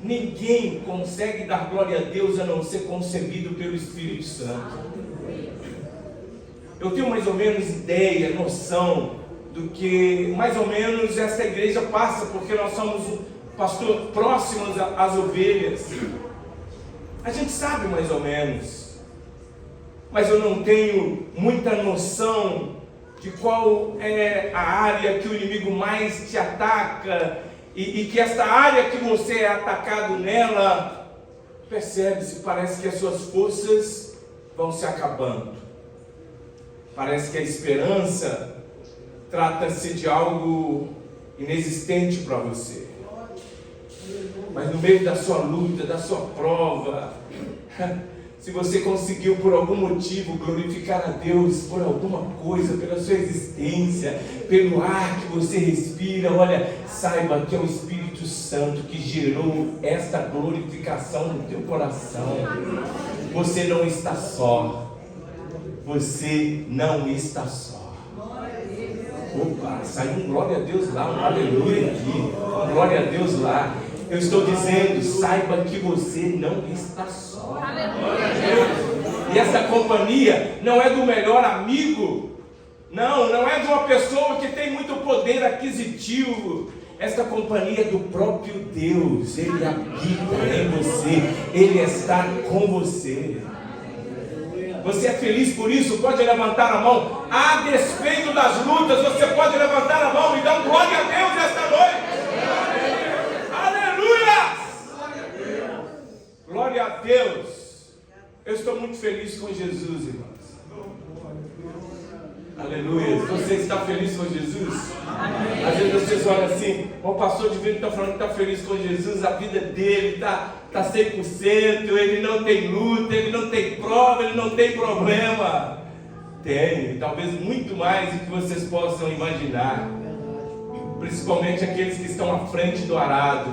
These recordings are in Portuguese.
Ninguém consegue dar glória a Deus a não ser concebido pelo Espírito Santo. Eu tenho mais ou menos ideia, noção do que mais ou menos essa igreja passa, porque nós somos, pastor, próximos às ovelhas. A gente sabe mais ou menos, mas eu não tenho muita noção de qual é a área que o inimigo mais te ataca, e que esta área que você é atacado nela, percebe-se, parece que as suas forças vão se acabando. Parece que a esperança trata-se de algo inexistente para você. Mas no meio da sua luta, da sua prova, se você conseguiu por algum motivo glorificar a Deus por alguma coisa, pela sua existência, pelo ar que você respira, olha, saiba que é o Espírito Santo que gerou esta glorificação no teu coração. Você não está só. Você não está só. Opa, saiu um glória a Deus lá, um aleluia aqui, um glória a Deus lá. Eu estou dizendo, saiba que você não está só. E essa companhia não é do melhor amigo, não é de uma pessoa que tem muito poder aquisitivo. Esta companhia é do próprio Deus. Ele habita em você, Ele está com você. Você é feliz por isso? Pode levantar a mão. A despeito das lutas, você pode levantar a mão e dar glória a Deus esta noite. Glória a Deus. Eu estou muito feliz com Jesus, irmãos. Aleluia. Você está feliz com Jesus? Às vezes vocês olham assim, o pastor divino está falando que está feliz com Jesus, a vida dele está 100%, ele não tem luta, ele não tem prova, ele não tem problema. Tem, talvez muito mais do que vocês possam imaginar. Principalmente aqueles que estão à frente do arado.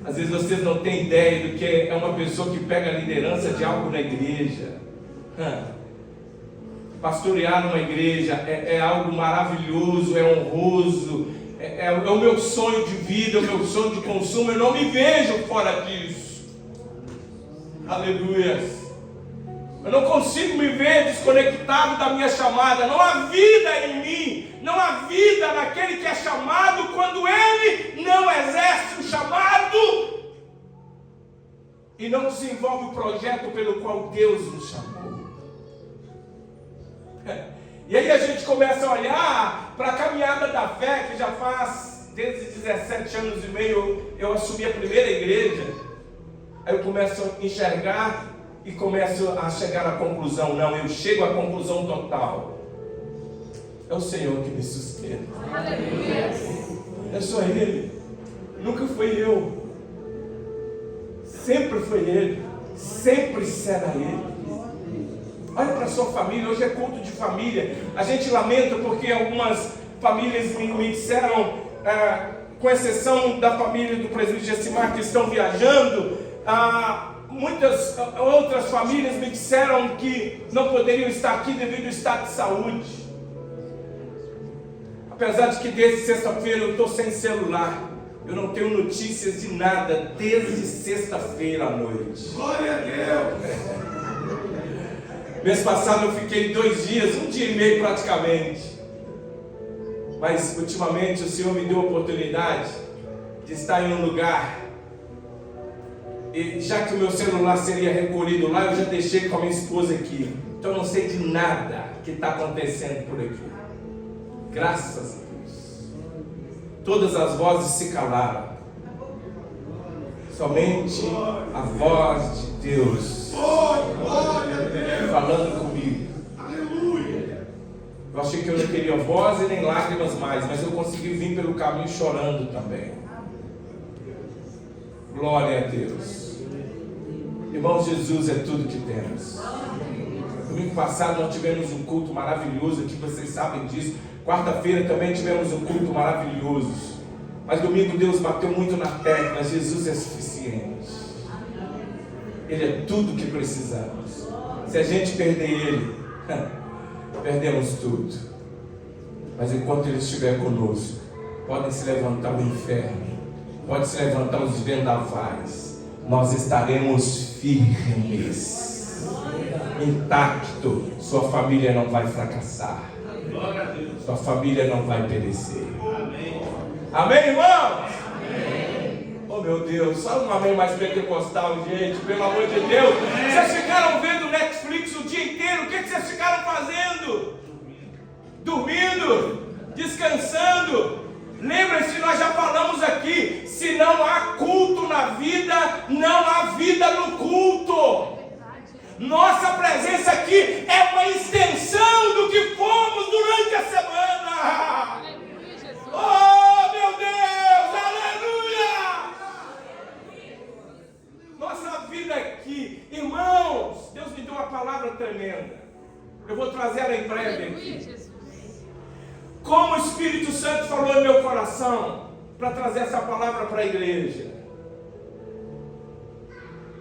Às vezes vocês não têm ideia do que é uma pessoa que pega a liderança de algo na igreja. Pastorear numa igreja é algo maravilhoso, é honroso, é o meu sonho de vida, é o meu sonho de consumo. Eu não me vejo fora disso. Aleluia. Eu não consigo me ver desconectado da minha chamada. Não há vida em mim, não há vida naquele que é chamado quando ele não exerce o chamado e não desenvolve o projeto pelo qual Deus nos chamou. E aí a gente começa a olhar para a caminhada da fé, que já faz desde 17 anos e meio eu assumi a primeira igreja. Aí eu começo a enxergar e começo a chegar à conclusão. Não, eu chego à conclusão total. É o Senhor que me sustenta. É só Ele. Nunca foi eu. Sempre foi Ele. Sempre será Ele. Olha para a sua família. Hoje é culto de família. A gente lamenta porque algumas famílias me disseram, com exceção da família do presbítero Gessimar, que estão viajando, muitas outras famílias me disseram que não poderiam estar aqui devido ao estado de saúde. Apesar de que desde sexta-feira eu estou sem celular, eu não tenho notícias de nada desde sexta-feira à noite. Glória a Deus! Mês passado eu fiquei 2 dias, 1 dia e meio praticamente. Mas ultimamente o Senhor me deu a oportunidade de estar em um lugar. E já que o meu celular seria recolhido lá, eu já deixei com a minha esposa aqui. Então eu não sei de nada que está acontecendo por aqui. Graças a Deus. Todas as vozes se calaram. Somente a voz de Deus falando comigo. Eu achei que eu não teria voz e nem lágrimas mais, mas eu consegui vir pelo caminho chorando também. Glória a Deus. Irmão, Jesus é tudo que temos. Domingo passado nós tivemos um culto maravilhoso aqui, vocês sabem disso. Quarta-feira também tivemos um culto maravilhoso. Mas domingo Deus bateu muito na tecla. Jesus é suficiente. Ele é tudo que precisamos. Se a gente perder Ele, perdemos tudo. Mas enquanto Ele estiver conosco, podem se levantar o inferno, pode se levantar os vendavais, nós estaremos firmes, intacto. Sua família não vai fracassar, sua família não vai perecer. Amém, irmãos? Oh meu Deus, só um amém mais pentecostal, gente, pelo amor de Deus. Vocês ficaram vendo Netflix o dia inteiro? O que vocês ficaram fazendo? Dormindo, descansando. Lembrem-se, nós já falamos aqui, se não há culto na vida, não há vida no culto. Nossa presença aqui é uma extensão do que fomos durante a semana. Oh meu Deus, aleluia! Nossa vida aqui, irmãos, Deus me deu uma palavra tremenda. Eu vou trazer ela em breve aqui. Como o Espírito Santo falou em meu coração para trazer essa palavra para a igreja.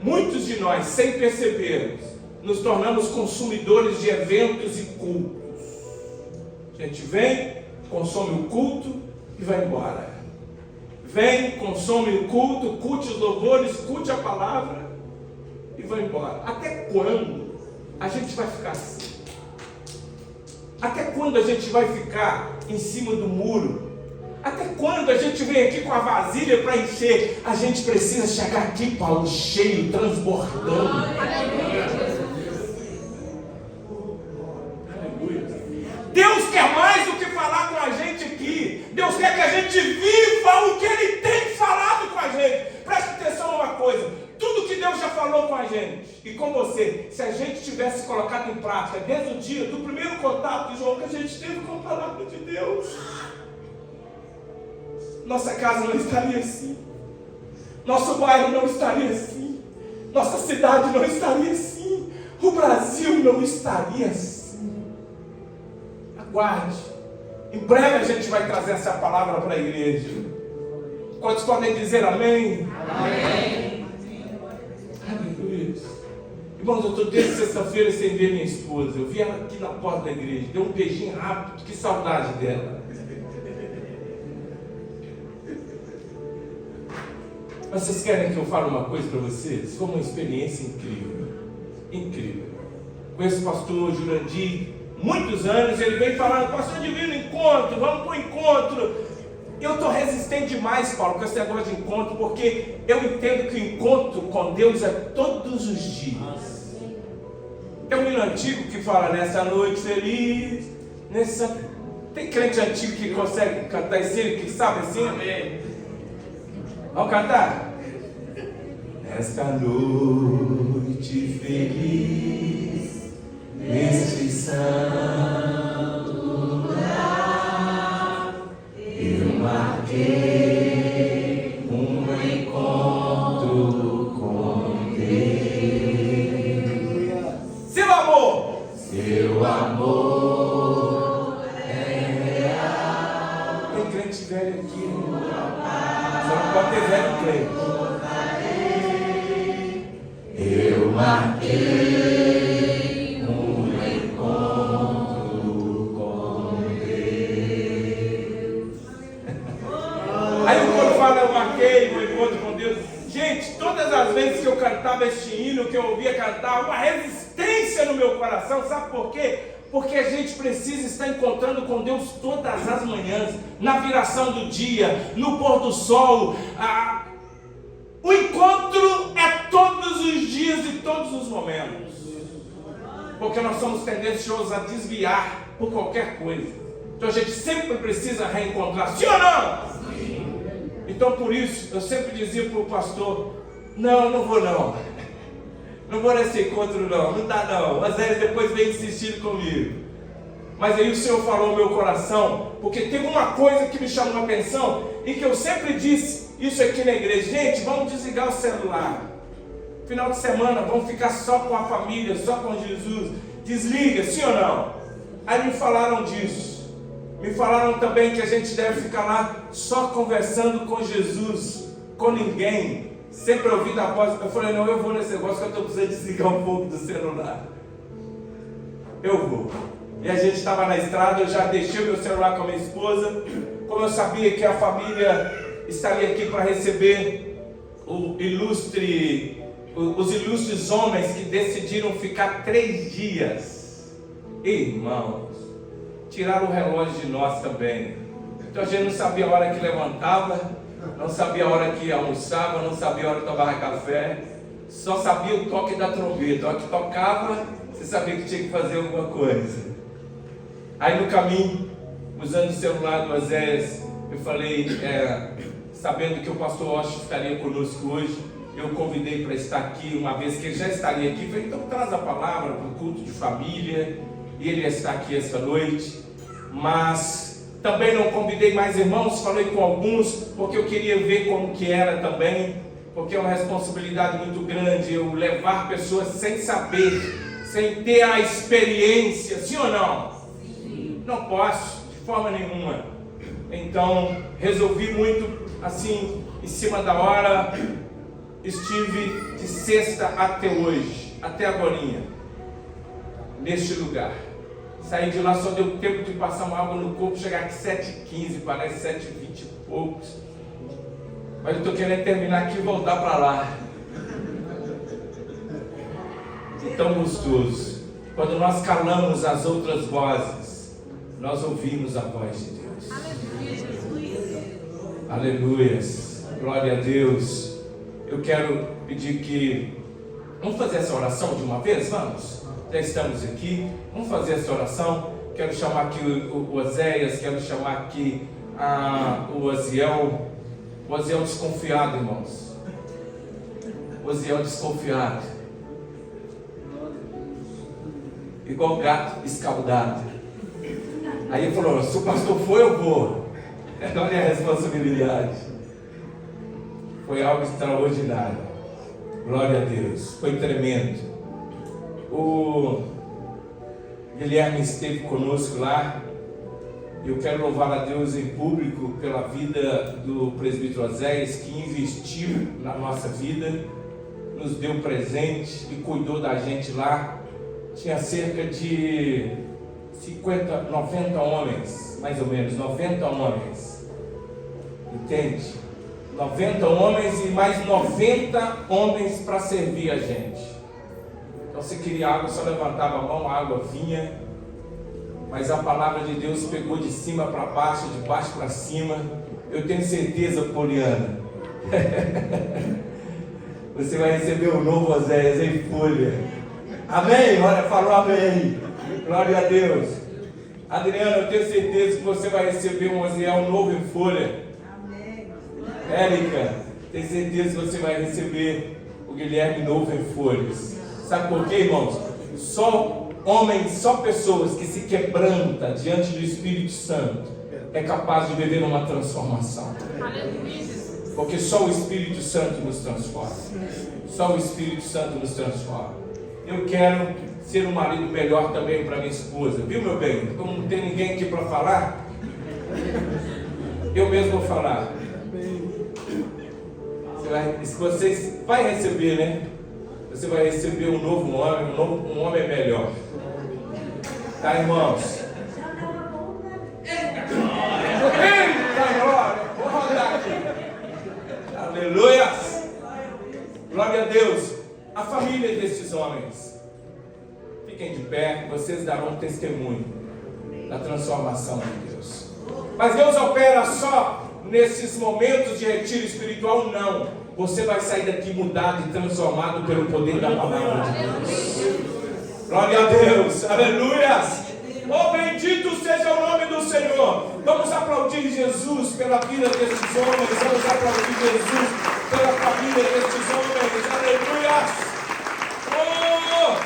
Muitos de nós, sem percebermos, nos tornamos consumidores de eventos e cultos. A gente vem, consome o culto e vai embora. Vem, consome o culto, curte os louvores, curte a palavra e vai embora. Até quando a gente vai ficar assim? Até quando a gente vai ficar em cima do muro? Até quando a gente vem aqui com a vasilha para encher? A gente precisa chegar aqui, Paulo, cheio, transbordando. Deus quer mais do que falar com a gente aqui. Deus quer que a gente viva o que Ele tem falado com a gente. Preste atenção numa coisa. Tudo que Deus já falou com a gente e com você, se a gente tivesse colocado em prática desde o dia do primeiro contato de João que a gente teve com a palavra de Deus, nossa casa não estaria assim, nosso bairro não estaria assim, nossa cidade não estaria assim, o Brasil não estaria assim. Aguarde, em breve a gente vai trazer essa palavra para a igreja. Quantos podem dizer amém? Amém. Irmãos, eu estou desde sexta-feira sem ver minha esposa. Eu vi ela aqui na porta da igreja. Deu um beijinho rápido. Que saudade dela. Mas vocês querem que eu fale uma coisa para vocês? Foi uma experiência incrível. Incrível. Conheço o pastor Jurandir muitos anos. Ele vem falando, pastor Divino, encontro, vamos para o encontro. Eu estou resistente demais, Paulo, com esse negócio de encontro, porque eu entendo que o encontro com Deus é todos os dias. Tem um hino antigo que fala nessa noite feliz, Tem crente antigo que consegue cantar esse, que sabe assim? Amém. Vamos cantar? Nesta noite feliz, neste santo lugar, eu marquei um encontro com Deus. Seu amor! Seu amor é real. Tem crente velho aqui, só não pode ter velho crente. Eu marquei um encontro com Deus. Aí quando fala eu marquei um encontro com Deus, gente, todas as vezes que eu cantava este hino, que eu ouvia cantar, uma resistência no meu coração, sabe por quê? Porque a gente precisa estar encontrando com Deus todas as manhãs, na viração do dia, no pôr do sol. O encontro é todos os dias e todos os momentos, porque nós somos tendenciosos a desviar por qualquer coisa. Então a gente sempre precisa reencontrar, sim ou não? Sim. Então por isso eu sempre dizia para o pastor, não vou não vou nesse encontro não dá não. Às vezes depois vem insistindo comigo, mas aí o Senhor falou no meu coração, porque teve uma coisa que me chamou a atenção e que eu sempre disse isso aqui na igreja: gente, vamos desligar o celular, final de semana vamos ficar só com a família, só com Jesus, desliga, sim ou não? Aí me falaram disso, me falaram também que a gente deve ficar lá só conversando com Jesus, com ninguém, sempre ouvindo a voz. Eu falei, não, eu vou nesse negócio que eu estou precisando desligar um pouco do celular, eu vou. E a gente estava na estrada, eu já deixei meu celular com a minha esposa, como eu sabia que a família estaria aqui para receber os ilustres homens que decidiram ficar 3 dias. Irmãos, tiraram o relógio de nós também. Então a gente não sabia a hora que levantava, não sabia a hora que almoçava, não sabia a hora que tomava café, só sabia o toque da trombeta. A hora que tocava, você sabia que tinha que fazer alguma coisa. Aí no caminho, usando o celular do Oséias, eu falei, sabendo que o pastor Osh estaria conosco hoje, eu convidei para estar aqui, uma vez que ele já estaria aqui. Falei, então traz a palavra para o culto de família, e ele ia estar aqui esta noite. Mas também não convidei mais irmãos, falei com alguns, porque eu queria ver como que era também, porque é uma responsabilidade muito grande eu levar pessoas sem saber, sem ter a experiência, sim ou não? Sim. Não posso, de forma nenhuma. Então, resolvi muito assim, em cima da hora. Estive de sexta até hoje, até agorinha, neste lugar. Saí de lá, só deu tempo de passar uma água no corpo, chegar aqui 7h15, parece 7h20 e poucos. Mas eu estou querendo terminar aqui e voltar para lá. E tão gostoso. Quando nós calamos as outras vozes, nós ouvimos a voz de Deus. Aleluias. Glória a Deus. Eu quero pedir que... Vamos fazer essa oração de uma vez? Vamos? Já estamos aqui. Vamos fazer essa oração. Quero chamar aqui o Oséias. Quero chamar aqui o Oziel. O Oziel desconfiado, irmãos. O Oziel desconfiado. Igual gato escaldado. Aí ele falou, se o pastor for, eu vou. Olha a responsabilidade. Foi algo extraordinário. Glória a Deus. Foi tremendo. O Guilherme esteve conosco lá. Eu quero louvar a Deus em público pela vida do presbítero Oséias, que investiu na nossa vida, nos deu presente e cuidou da gente lá. Tinha cerca de 90 homens, mais ou menos, 90 homens. Entende? 90 homens e mais 90 homens para servir a gente. Então, se queria água, só levantava a mão, a água vinha. Mas a palavra de Deus pegou de cima para baixo, de baixo para cima. Eu tenho certeza, Poliana, você vai receber um novo Oséias em folha. Amém? Olha, falou amém. Glória a Deus. Adriana, eu tenho certeza que você vai receber um Oziel novo em folha. Érica, tenho certeza que você vai receber o Guilherme novo em folhas. Sabe por quê, irmãos? Só homens, só pessoas que se quebrantam diante do Espírito Santo é capaz de viver uma transformação. Porque só o Espírito Santo nos transforma. Só o Espírito Santo nos transforma. Eu quero ser um marido melhor também para minha esposa. Viu, meu bem? Como não tem ninguém aqui para falar, eu mesmo vou falar. Você vai receber, né? Você vai receber um novo homem, um homem melhor. Tá, irmãos? Eita, glória! Vou rodar aqui. Aleluias! Glória a Deus! A família destes homens. Fiquem de pé, vocês darão testemunho da transformação de Deus. Mas Deus opera só nesses momentos de retiro espiritual? Não. Você vai sair daqui mudado e transformado pelo poder da palavra de Deus. Glória a Deus. Aleluias. Oh, bendito seja o nome do Senhor. Vamos aplaudir Jesus pela vida destes homens. Vamos aplaudir Jesus pela família destes homens. Aleluias. Oh,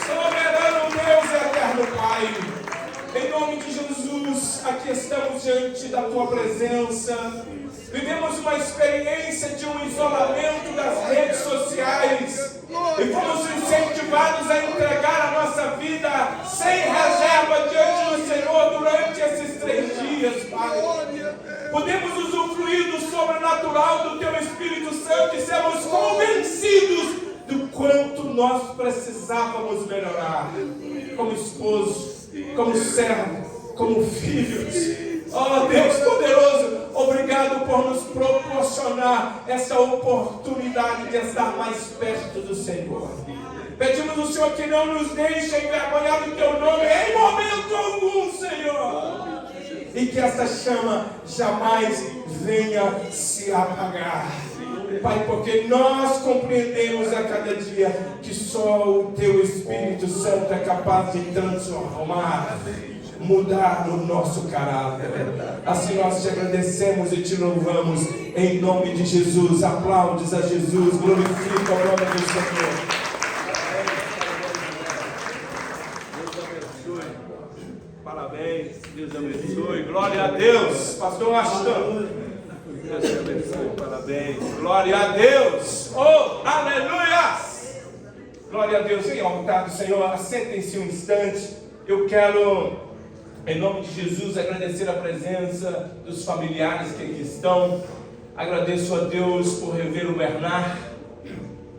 soberano Deus, eterno Pai. Em nome de Jesus, aqui estamos diante da Tua presença. Vivemos uma experiência de um isolamento das redes sociais e fomos incentivados a entregar a nossa vida sem reserva diante do Senhor durante esses 3 dias, Pai. Podemos usufruir do sobrenatural do Teu Espírito Santo e sermos convencidos do quanto nós precisávamos melhorar como esposo, como servo, como filhos. Oh, Deus poderoso, Obrigado por nos proporcionar essa oportunidade de estar mais perto do Senhor. Pedimos ao Senhor que não nos deixe envergonhar do Teu nome em momento algum, Senhor. E que essa chama jamais venha se apagar. Pai, porque nós compreendemos a cada dia que só o Teu Espírito Santo é capaz de transformar, mudar o nosso caráter. Assim nós te agradecemos e te louvamos em nome de Jesus. Aplaudes a Jesus, glorifica o nome do Senhor. Parabéns, Deus abençoe, glória a Deus. Pastor Ashton, Deus te abençoe, parabéns, glória a Deus. Oh, aleluia! Glória a Deus. Em altar do Senhor, assentem-se um instante. Eu quero, em nome de Jesus, agradecer a presença dos familiares que aqui estão. Agradeço a Deus por rever o Bernardo,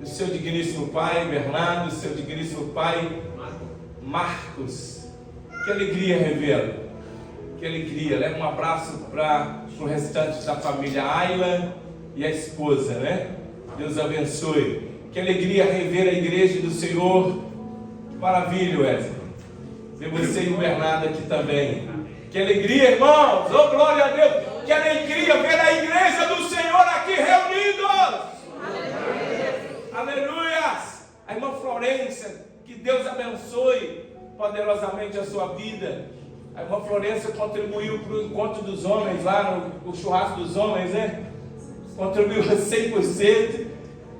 do seu digníssimo pai Bernardo, do seu digníssimo pai Marcos. Que alegria revê-lo, que alegria. Leva um abraço para o restante da família Ayla e a esposa, né? Deus abençoe. Que alegria rever a igreja do Senhor. Maravilha, Wesley. Ver você e o Bernardo aqui também. Que alegria, irmãos. Oh, glória a Deus. Que alegria ver a igreja do Senhor aqui reunidos. Aleluia. A irmã Florência, que Deus abençoe poderosamente a sua vida. A irmã Florência contribuiu para o encontro dos homens, lá no churrasco dos homens, né? Contribuiu 100%.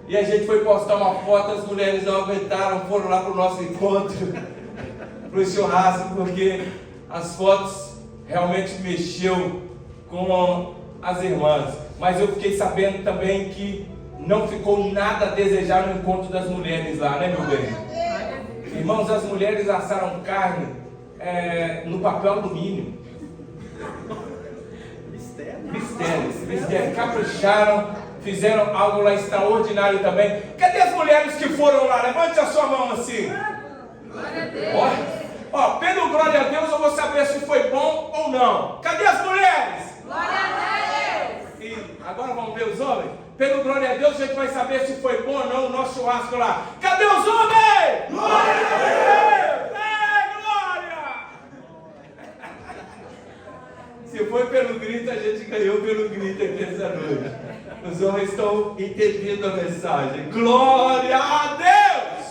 E a gente foi postar uma foto, as mulheres não aguentaram, foram lá para o nosso encontro, para o churrasco, porque as fotos realmente mexeu com as irmãs. Mas eu fiquei sabendo também que não ficou nada a desejar no encontro das mulheres lá, né, meu bem? Irmãos, as mulheres assaram carne no papel alumínio. Mistério. Capricharam, fizeram algo lá extraordinário também. Cadê as mulheres que foram lá? Levante a sua mão assim. Glória a Deus. Ó, pelo glória a Deus eu vou saber se foi bom ou não. Cadê as mulheres? Glória a Deus. E agora vamos ver os homens? Pelo glória a Deus a gente vai saber se foi bom ou não o nosso churrasco lá. Cadê os homens? Glória a Deus! Glória! Se foi pelo grito, a gente ganhou pelo grito aqui essa noite. Os homens estão entendendo a mensagem. Glória a Deus!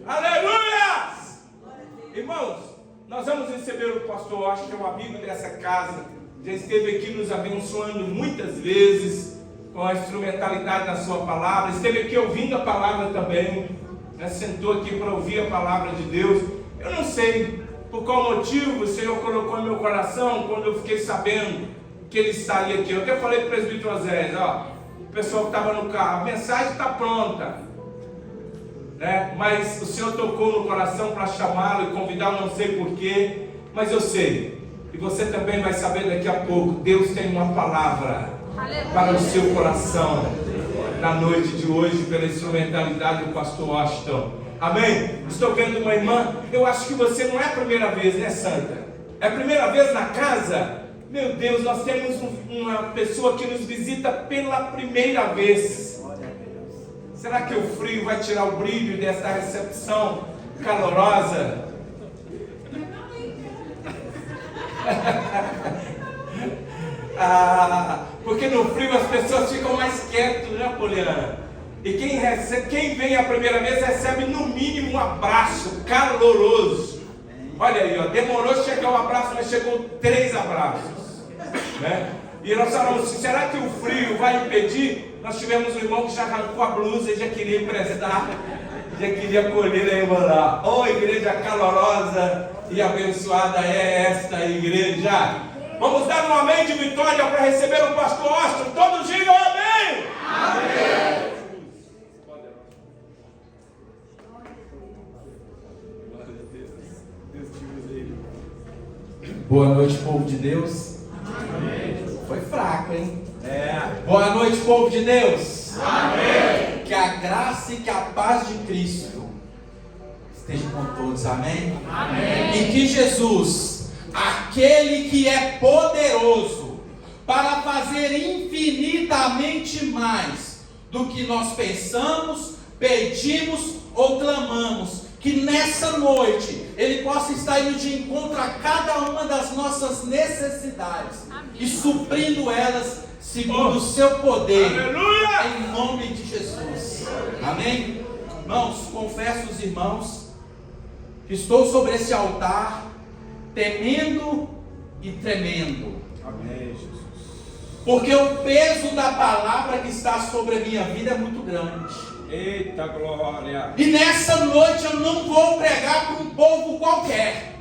Aleluia! Irmãos, nós vamos receber o pastor, acho que é um amigo dessa casa, já esteve aqui nos abençoando muitas vezes com a instrumentalidade da sua palavra, esteve aqui ouvindo a palavra também, né? Sentou aqui para ouvir a palavra de Deus. Eu não sei por qual motivo o Senhor colocou no meu coração quando eu fiquei sabendo que ele estaria aqui. Eu até falei para o presbítero Osés, ó, o pessoal que estava no carro, a mensagem está pronta, né? Mas o Senhor tocou no coração para chamá-lo e convidá-lo, não sei porquê, mas eu sei, e você também vai saber daqui a pouco. Deus tem uma palavra para o seu coração na noite de hoje, pela instrumentalidade do pastor Ashton. Amém? Estou vendo uma irmã. Eu acho que você não é a primeira vez, né, Santa? É a primeira vez na casa? Meu Deus, nós temos uma pessoa que nos visita pela primeira vez. Será que o frio vai tirar o brilho dessa recepção calorosa? Porque no frio as pessoas ficam mais quietas, né, Poliana? E quem vem a primeira vez recebe no mínimo um abraço caloroso. Olha aí, ó, demorou chegar o abraço, mas chegou 3 abraços, né? E nós falamos assim, será que o frio vai impedir? Nós tivemos um irmão que já arrancou a blusa e já queria emprestar, já queria colher a irmã lá. Oh, igreja calorosa e abençoada é esta igreja. Vamos dar um amém de vitória para receber o pastor Ashton. Todos digam amém. Amém. Boa noite, povo de Deus. Amém. Foi fraco, hein? Boa noite, povo de Deus. Amém. Que a graça e que a paz de Cristo esteja com todos. Amém? Amém. E que Jesus, aquele que é poderoso para fazer infinitamente mais do que nós pensamos, pedimos ou clamamos. Que nessa noite Ele possa estar indo de encontro a cada uma das nossas necessidades. Amém. E suprindo elas segundo o seu poder. Aleluia! Em nome de Jesus. Amém? Irmãos, confesso aos irmãos que estou sobre esse altar temendo e tremendo. Amém, Jesus. Porque o peso da palavra que está sobre a minha vida é muito grande. Eita glória! E nessa noite eu não vou pregar para um povo qualquer.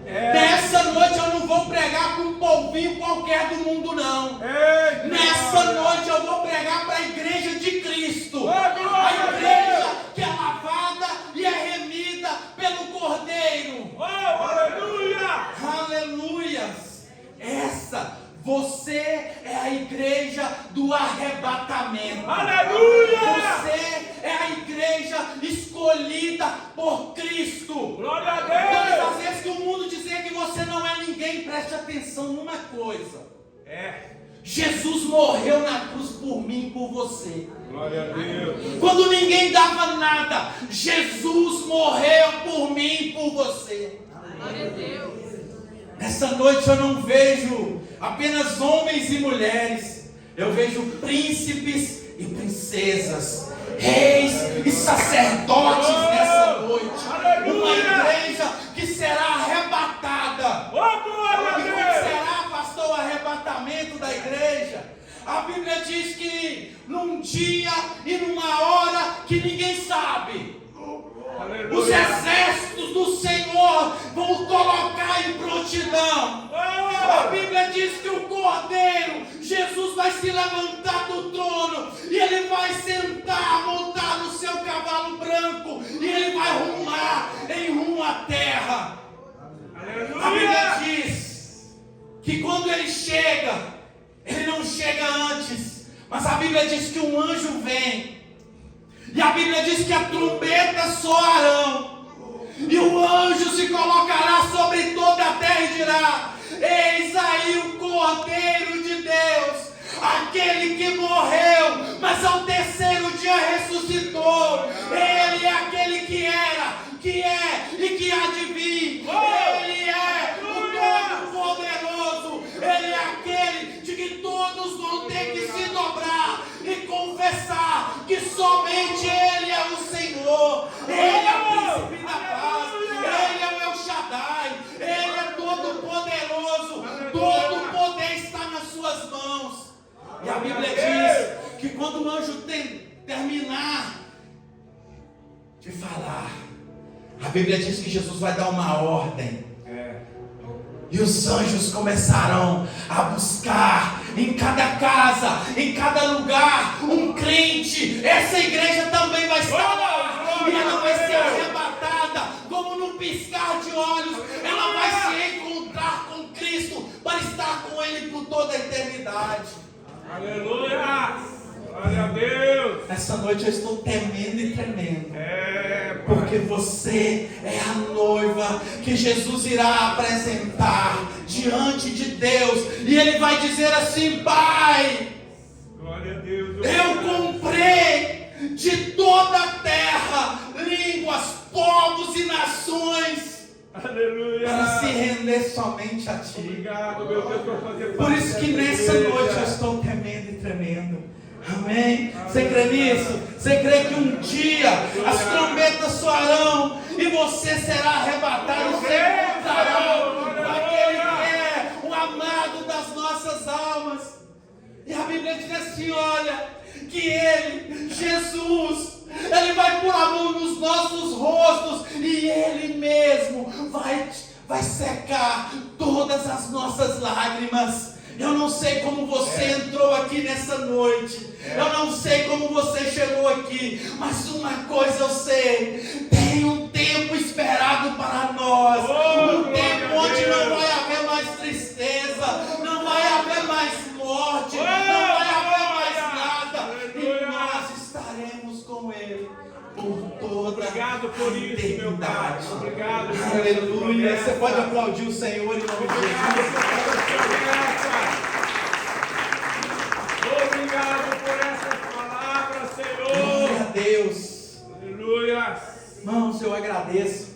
Nessa noite eu não vou pregar para um povinho qualquer do mundo, não. Eita, nessa noite eu vou pregar para a igreja de Cristo. A igreja que é lavada e é remida pelo Cordeiro. Aleluia! Aleluias! Você é a igreja do arrebatamento. Aleluia! Você é a igreja escolhida por Cristo. Glória a Deus! Todas as vezes que o mundo dizer que você não é ninguém, preste atenção numa coisa. Jesus morreu na cruz por mim e por você. Glória a Deus! Quando ninguém dava nada, Jesus morreu por mim e por você. Glória a Deus! Nessa noite eu não vejo apenas homens e mulheres, eu vejo príncipes e princesas, reis e sacerdotes nessa noite. Uma igreja que será arrebatada. E como será, pastor, o arrebatamento da igreja? A Bíblia diz que num dia e numa hora que ninguém sabe, os exércitos do Senhor vão colocar em prontidão. A Bíblia diz que o Cordeiro, Jesus, vai se levantar do trono e Ele vai sentar, montar no seu cavalo branco, e Ele vai rumar em rumo à terra. A Bíblia diz que quando Ele chega, Ele não chega antes, mas a Bíblia diz que um anjo vem. E a Bíblia diz que a trombeta soarão, e o anjo se colocará sobre toda a terra e dirá: eis aí o Cordeiro de Deus, aquele que morreu, mas ao terceiro dia ressuscitou. Ele é aquele que era, que é e que há de vir. Ele é o Todo-Poderoso. Ele é aquele de que todos vão ter que se dobrar e confessar que somente Ele é o Senhor. Ele é o príncipe da paz. Ele é o El Shaddai. Ele é todo-poderoso. Todo o poder está nas suas mãos. E a Bíblia diz que quando o anjo terminar de falar, a Bíblia diz que Jesus vai dar uma ordem. E os anjos começarão a buscar em cada casa, em cada lugar, um crente. Essa igreja também vai estar lá. E ela vai ser arrebatada, como num piscar de olhos. Ela vai se encontrar com Cristo para estar com Ele por toda a eternidade. Aleluia! Glória a Deus! Essa noite eu estou temendo e tremendo. Porque você é a noiva que Jesus irá apresentar diante de Deus. E Ele vai dizer assim: Pai, glória a Deus, eu comprei de toda a terra línguas, povos e nações. Aleluia. Para se render somente a Ti. Obrigado, meu Deus, por fazer parte. Por isso que nessa noite eu estou temendo e tremendo. Amém? Você crê nisso? Você crê que um dia as trombetas soarão e você será arrebatado e se encontrará com aquele que é o amado das nossas almas? E a Bíblia diz assim: olha, que Ele, Jesus, Ele vai pôr a mão nos nossos rostos e Ele mesmo vai secar todas as nossas lágrimas. Eu não sei como você entrou aqui nessa noite. Eu não sei como você chegou aqui. Mas uma coisa eu sei: tem um tempo esperado para nós. Um tempo onde não vai haver mais tristeza, não vai haver mais morte, não vai haver mais nada. E nós estaremos com Ele por toda a eternidade. Obrigado, aleluia. Você pode aplaudir o Senhor em nome de Jesus. obrigado por essas palavras, Senhor. Glória a Deus. Aleluia. Irmãos, eu agradeço.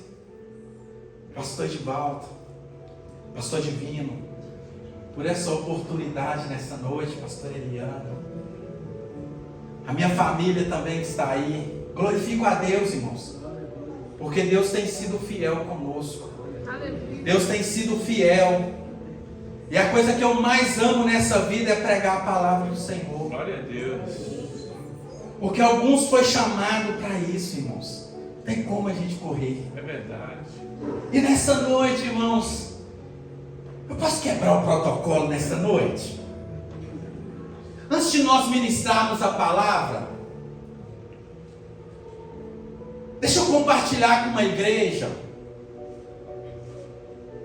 Pastor Edivaldo, Pastor Divino, por essa oportunidade nessa noite, Pastor Eliano. A minha família também está aí. Glorifico a Deus, irmãos, porque Deus tem sido fiel conosco. Deus tem sido fiel. E a coisa que eu mais amo nessa vida é pregar a palavra do Senhor. Glória a Deus. Porque alguns foi chamado para isso, irmãos. Não tem como a gente correr. É verdade. E nessa noite, irmãos, eu posso quebrar o protocolo nessa noite? Antes de nós ministrarmos a palavra, deixa eu compartilhar com uma igreja.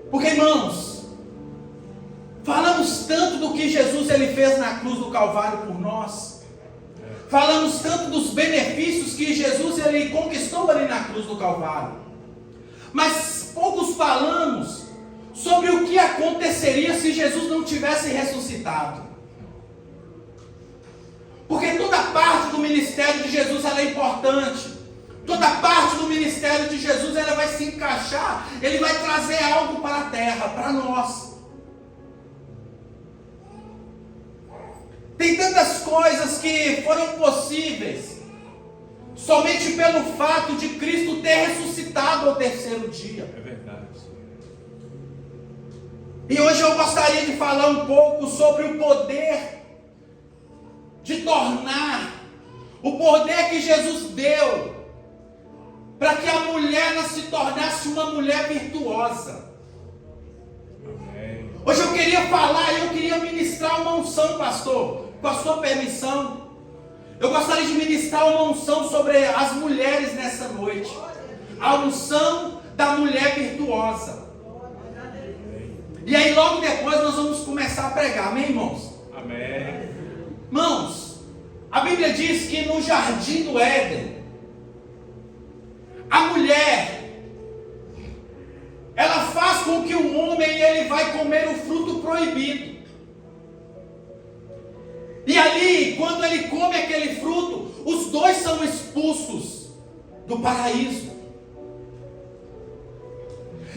Porque, irmãos, falamos tanto do que Jesus ele fez na cruz do Calvário por nós. Falamos tanto dos benefícios que Jesus ele conquistou ali na cruz do Calvário. Mas poucos falamos sobre o que aconteceria se Jesus não tivesse ressuscitado. Porque toda parte do ministério de Jesus ela é importante. Toda parte do ministério de Jesus ela vai se encaixar. Ele vai trazer algo para a terra, para nós. Tem tantas coisas que foram possíveis somente pelo fato de Cristo ter ressuscitado ao terceiro dia. É verdade. E hoje eu gostaria de falar um pouco sobre o poder de tornar, o poder que Jesus deu para que a mulher ela se tornasse uma mulher virtuosa. Amém. Hoje eu queria falar, eu queria ministrar uma unção, pastor, com a sua permissão. Eu gostaria de ministrar uma unção sobre as mulheres nessa noite. A unção da mulher virtuosa. E aí logo depois nós vamos começar a pregar, amém, irmãos? Amém. Irmãos, a Bíblia diz que no jardim do Éden, a mulher, ela faz com que o homem ele vai comer o fruto proibido. E ali, quando ele come aquele fruto, os dois são expulsos do paraíso.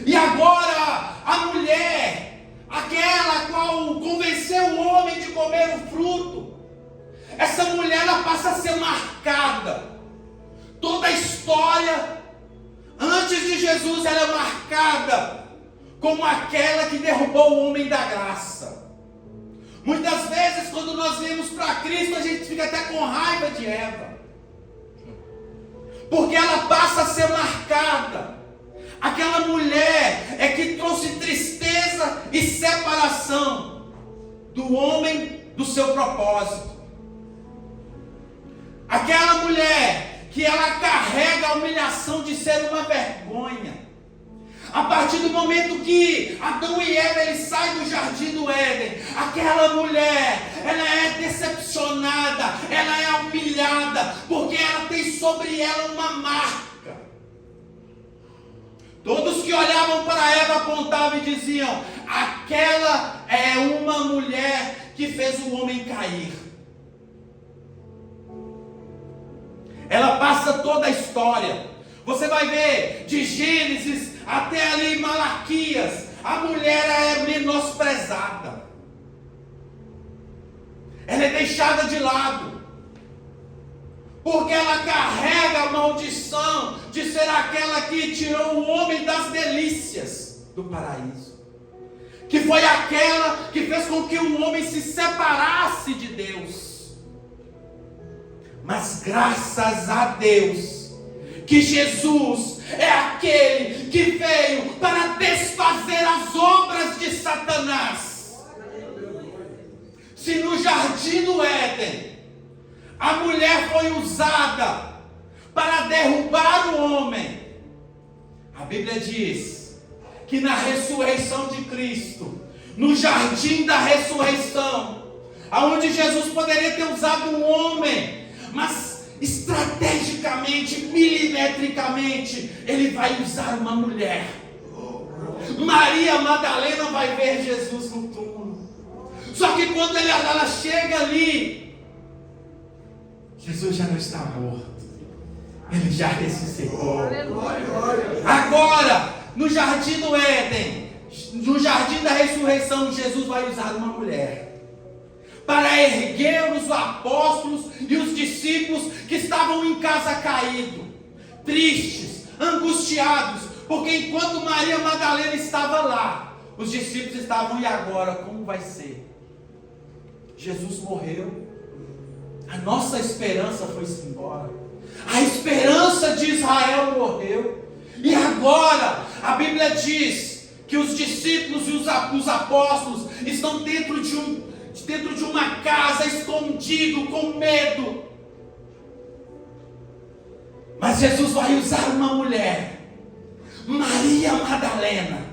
E agora, a mulher, aquela qual convenceu o homem de comer o fruto, essa mulher ela passa a ser marcada. Toda a história, antes de Jesus, ela é marcada como aquela que derrubou o homem da graça. Muitas vezes, quando nós vemos para Cristo, a gente fica até com raiva de Eva, porque ela passa a ser marcada. Aquela mulher é que trouxe tristeza e separação do homem do seu propósito. Aquela mulher que ela carrega a humilhação de ser uma vergonha. A partir do momento que Adão e Eva eles saem do jardim do Éden, aquela mulher, ela é decepcionada, ela é humilhada, porque ela tem sobre ela uma marca. Todos que olhavam para Eva apontavam e diziam: aquela é uma mulher que fez o homem cair. Ela passa toda a história. Você vai ver de Gênesis até ali Malaquias, a mulher é menosprezada. Ela é deixada de lado. Porque ela carrega a maldição de ser aquela que tirou o homem das delícias do paraíso. Que foi aquela que fez com que o homem se separasse de Deus. Mas graças a Deus, que Jesus é aquele que veio para desfazer as obras de Satanás. Se no jardim do Éden a mulher foi usada para derrubar o homem, a Bíblia diz que na ressurreição de Cristo, no jardim da ressurreição, aonde Jesus poderia ter usado um homem, mas estrategicamente, milimetricamente, ele vai usar uma mulher. Maria Madalena vai ver Jesus no túmulo. Só que quando ela chega ali, Jesus já não está morto. Ele já ressuscitou. Agora, no jardim do Éden, no jardim da ressurreição, Jesus vai usar uma mulher para erguer os apóstolos e os discípulos que estavam em casa caídos, tristes, angustiados, porque enquanto Maria Madalena estava lá, os discípulos estavam, e agora, como vai ser? Jesus morreu, a nossa esperança foi-se embora, a esperança de Israel morreu, e agora, a Bíblia diz que os discípulos e os apóstolos estão dentro de uma casa, escondido, com medo. Mas Jesus vai usar uma mulher, Maria Madalena,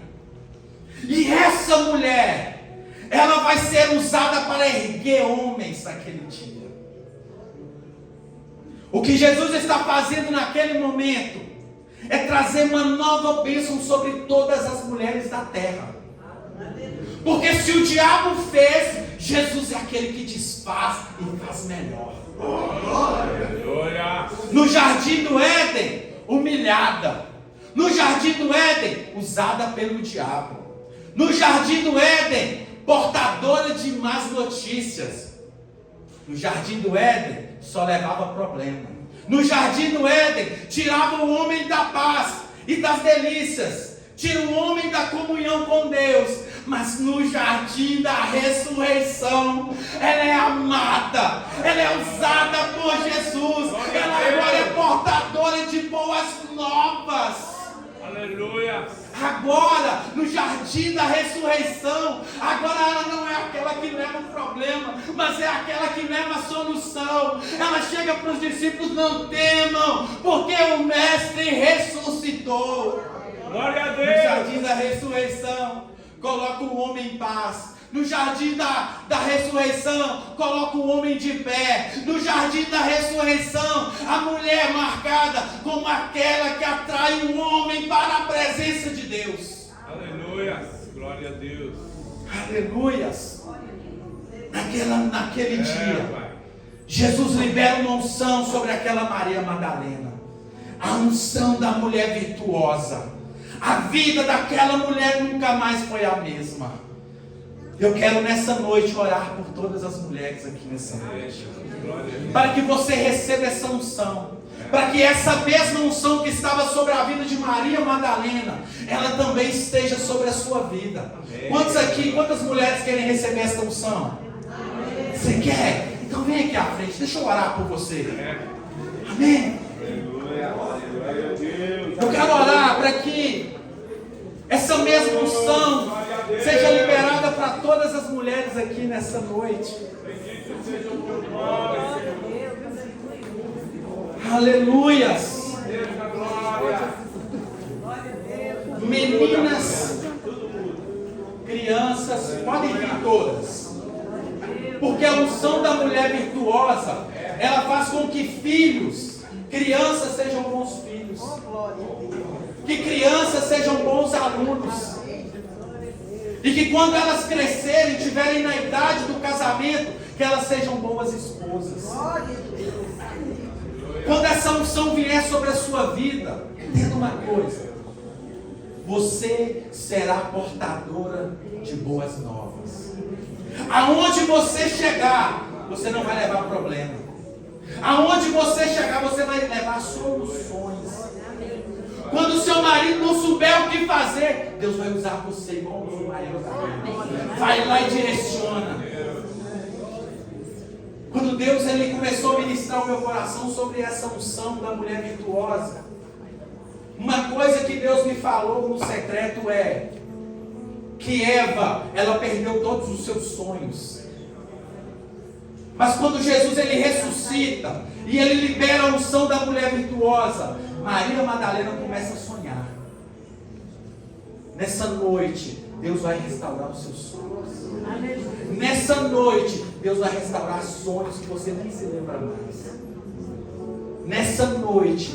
e essa mulher, ela vai ser usada para erguer homens naquele dia. O que Jesus está fazendo naquele momento é trazer uma nova bênção sobre todas as mulheres da terra. Porque se o diabo fez, Jesus é aquele que desfaz e faz melhor. No jardim do Éden, humilhada. No jardim do Éden, usada pelo diabo. No jardim do Éden, portadora de más notícias. No jardim do Éden, só levava problema. No jardim do Éden, tirava o homem da paz e das delícias, tira o homem da comunhão com Deus. Mas no jardim da ressurreição, ela é amada, ela é usada por Jesus, ela agora é portadora de boas novas. Aleluia. Agora, no jardim da ressurreição, agora ela não é aquela que leva o problema, mas é aquela que leva a solução. Ela chega para os discípulos: não temam, porque o Mestre ressuscitou. Glória a Deus. No jardim da ressurreição, coloca o homem em paz. No jardim da ressurreição, coloca o homem de pé. No jardim da ressurreição, a mulher marcada como aquela que atrai o homem para a presença de Deus. Aleluia. Glória a Deus. Aleluias. Naquele dia, Jesus libera uma unção sobre aquela Maria Madalena. A unção da mulher virtuosa. A vida daquela mulher nunca mais foi a mesma. Eu quero nessa noite orar por todas as mulheres aqui nessa noite, para que você receba essa unção, para que essa mesma unção que estava sobre a vida de Maria Madalena, ela também esteja sobre a sua vida. Quantos aqui, quantas mulheres querem receber essa unção? Você quer? Então vem aqui à frente, deixa eu orar por você. Amém? Eu quero orar para que essa mesma unção seja liberada para todas as mulheres aqui nessa noite. Aleluias. Meninas, crianças, podem vir todas. Porque a unção da mulher virtuosa, ela faz com que filhos, crianças sejam bons filhos. Que crianças sejam bons alunos. E que quando elas crescerem, tiverem na idade do casamento, que elas sejam boas esposas. Quando essa unção vier sobre a sua vida, entenda uma coisa: você será portadora de boas novas. Aonde você chegar, você não vai levar problema. Aonde você chegar, você vai levar soluções. Quando o seu marido não souber o que fazer, Deus vai usar você igual o marido. Vai lá e direciona. Quando Deus ele começou a ministrar o meu coração sobre essa unção da mulher virtuosa, uma coisa que Deus me falou no secreto é que Eva, ela perdeu todos os seus sonhos. Mas quando Jesus ele ressuscita e ele libera a unção da mulher virtuosa, Maria Madalena começa a sonhar. Nessa noite, Deus vai restaurar os seus sonhos. Nessa noite, Deus vai restaurar sonhos que você nem se lembra mais. Nessa noite,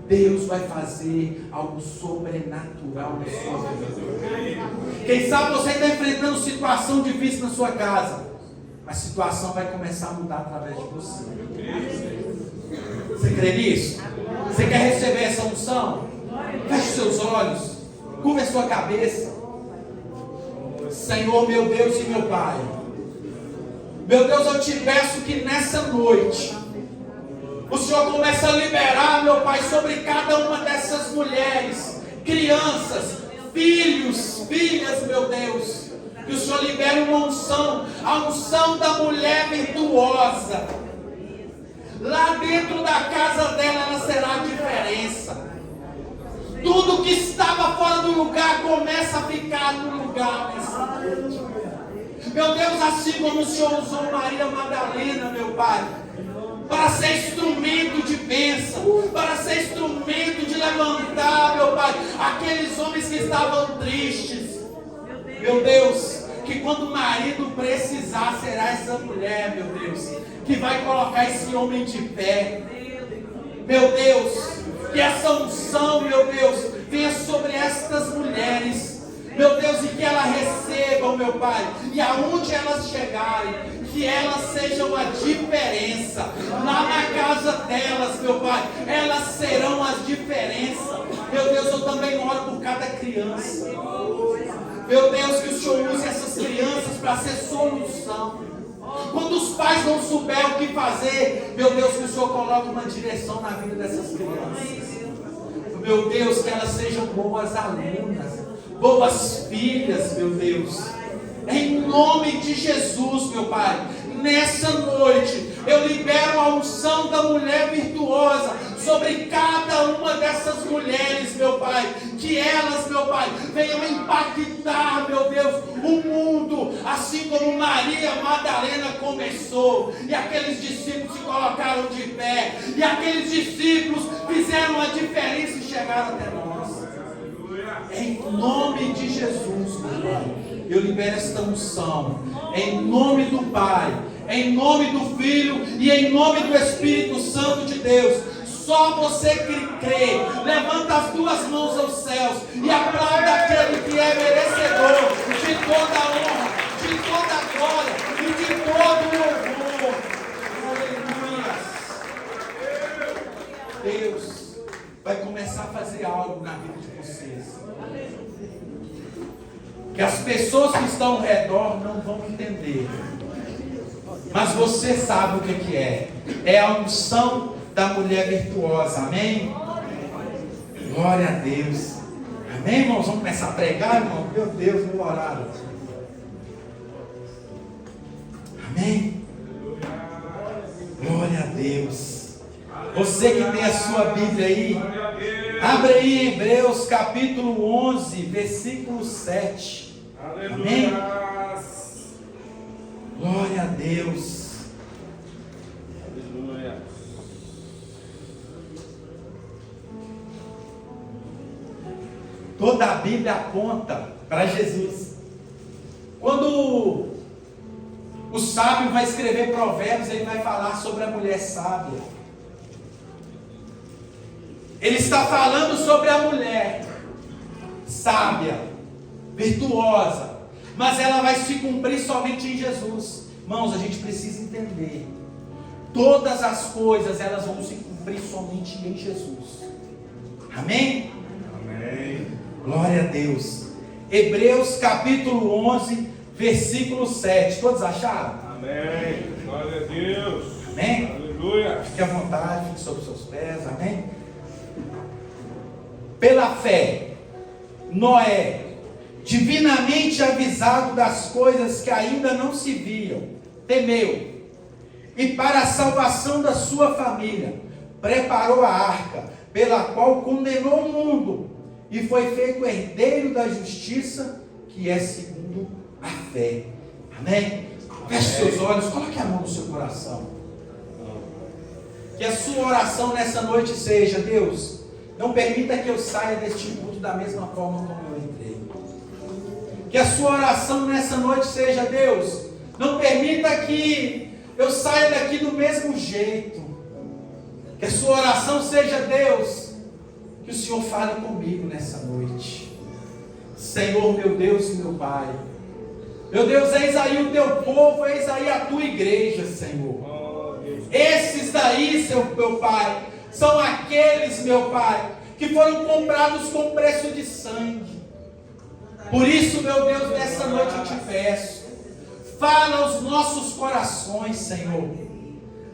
Deus vai fazer algo sobrenatural na sua vida. Quem sabe você está enfrentando situação difícil na sua casa. A situação vai começar a mudar através de você. Você crê nisso? Você quer receber essa unção? Feche seus olhos, curva a sua cabeça. Senhor, meu Deus e meu Pai, meu Deus, eu te peço que nessa noite o Senhor comece a liberar, meu Pai, sobre cada uma dessas mulheres, crianças, filhos, filhas, meu Deus, que o Senhor libere uma unção, a unção da mulher virtuosa. Lá dentro da casa dela, ela será a diferença. Tudo que estava fora do lugar começa a ficar no lugar nessa noite. Meu Deus, assim como o Senhor usou Maria Madalena, meu Pai, para ser instrumento de bênção, para ser instrumento de levantar, meu Pai, aqueles homens que estavam tristes. Meu Deus, que quando o marido precisar, será essa mulher, meu Deus, que vai colocar esse homem de pé. Meu Deus, que essa unção, meu Deus, venha sobre estas mulheres, meu Deus, e que elas recebam, meu Pai, e aonde elas chegarem, que elas sejam a diferença, lá na casa delas, meu Pai, elas serão a diferença. Meu Deus, eu também oro por cada criança. Meu Deus, que o Senhor use essas crianças para ser solução. Quando os pais não souberem o que fazer, meu Deus, que o Senhor coloque uma direção na vida dessas crianças. Meu Deus, que elas sejam boas alunas, boas filhas, meu Deus. Em nome de Jesus, meu Pai, nessa noite eu libero a unção da mulher virtuosa sobre cada uma dessas mulheres, meu Pai. Que elas, meu Pai, venham impactar, meu Deus, o mundo, assim como Maria Madalena começou, e aqueles discípulos se colocaram de pé, e aqueles discípulos fizeram a diferença e chegaram até nós. Em nome de Jesus, meu Pai, eu libero esta unção, em nome do Pai, em nome do Filho e em nome do Espírito Santo de Deus. Só você que crê, levanta as duas mãos aos céus e aplauda aquele que é merecedor de toda a honra, de toda a glória e de todo o louvor. Aleluia. Deus vai começar a fazer algo na vida de vocês, que as pessoas que estão ao redor não vão entender, mas você sabe o que é. É a unção da mulher virtuosa, amém? Glória a Deus, amém, irmãos? Vamos começar a pregar, irmão? Meu Deus, vou orar. Amém? Glória a Deus. Você que tem a sua Bíblia aí, abre aí Hebreus capítulo 11, versículo 7. Amém? Glória a Deus. Toda a Bíblia aponta para Jesus. Quando o sábio vai escrever Provérbios, ele vai falar sobre a mulher sábia. Ele está falando sobre a mulher sábia, virtuosa, mas ela vai se cumprir somente em Jesus. Irmãos, a gente precisa entender, todas as coisas elas vão se cumprir somente em Jesus. Amém? Amém. Glória a Deus. Hebreus capítulo 11, versículo 7. Todos acharam? Amém. Glória a Deus. Amém? Aleluia. Fique à vontade, fique sobre os seus pés. Amém? Pela fé, Noé, divinamente avisado das coisas que ainda não se viam, temeu, e para a salvação da sua família, preparou a arca, pela qual condenou o mundo, e foi feito herdeiro da justiça, que é segundo a fé. Amém? Feche seus olhos, coloque a mão no seu coração. Que a sua oração nessa noite seja: Deus, não permita que eu saia deste culto da mesma forma como eu entrei. Que a sua oração nessa noite seja: Deus, não permita que eu saia daqui do mesmo jeito. Que a sua oração seja: Deus, que o Senhor fale comigo nessa noite. Senhor, meu Deus e meu Pai, meu Deus, eis aí o teu povo, eis aí a tua igreja, Senhor. Esses daí, meu Pai, são aqueles, meu Pai, que foram comprados com preço de sangue. Por isso, meu Deus, nessa noite eu te peço, fala aos nossos corações, Senhor.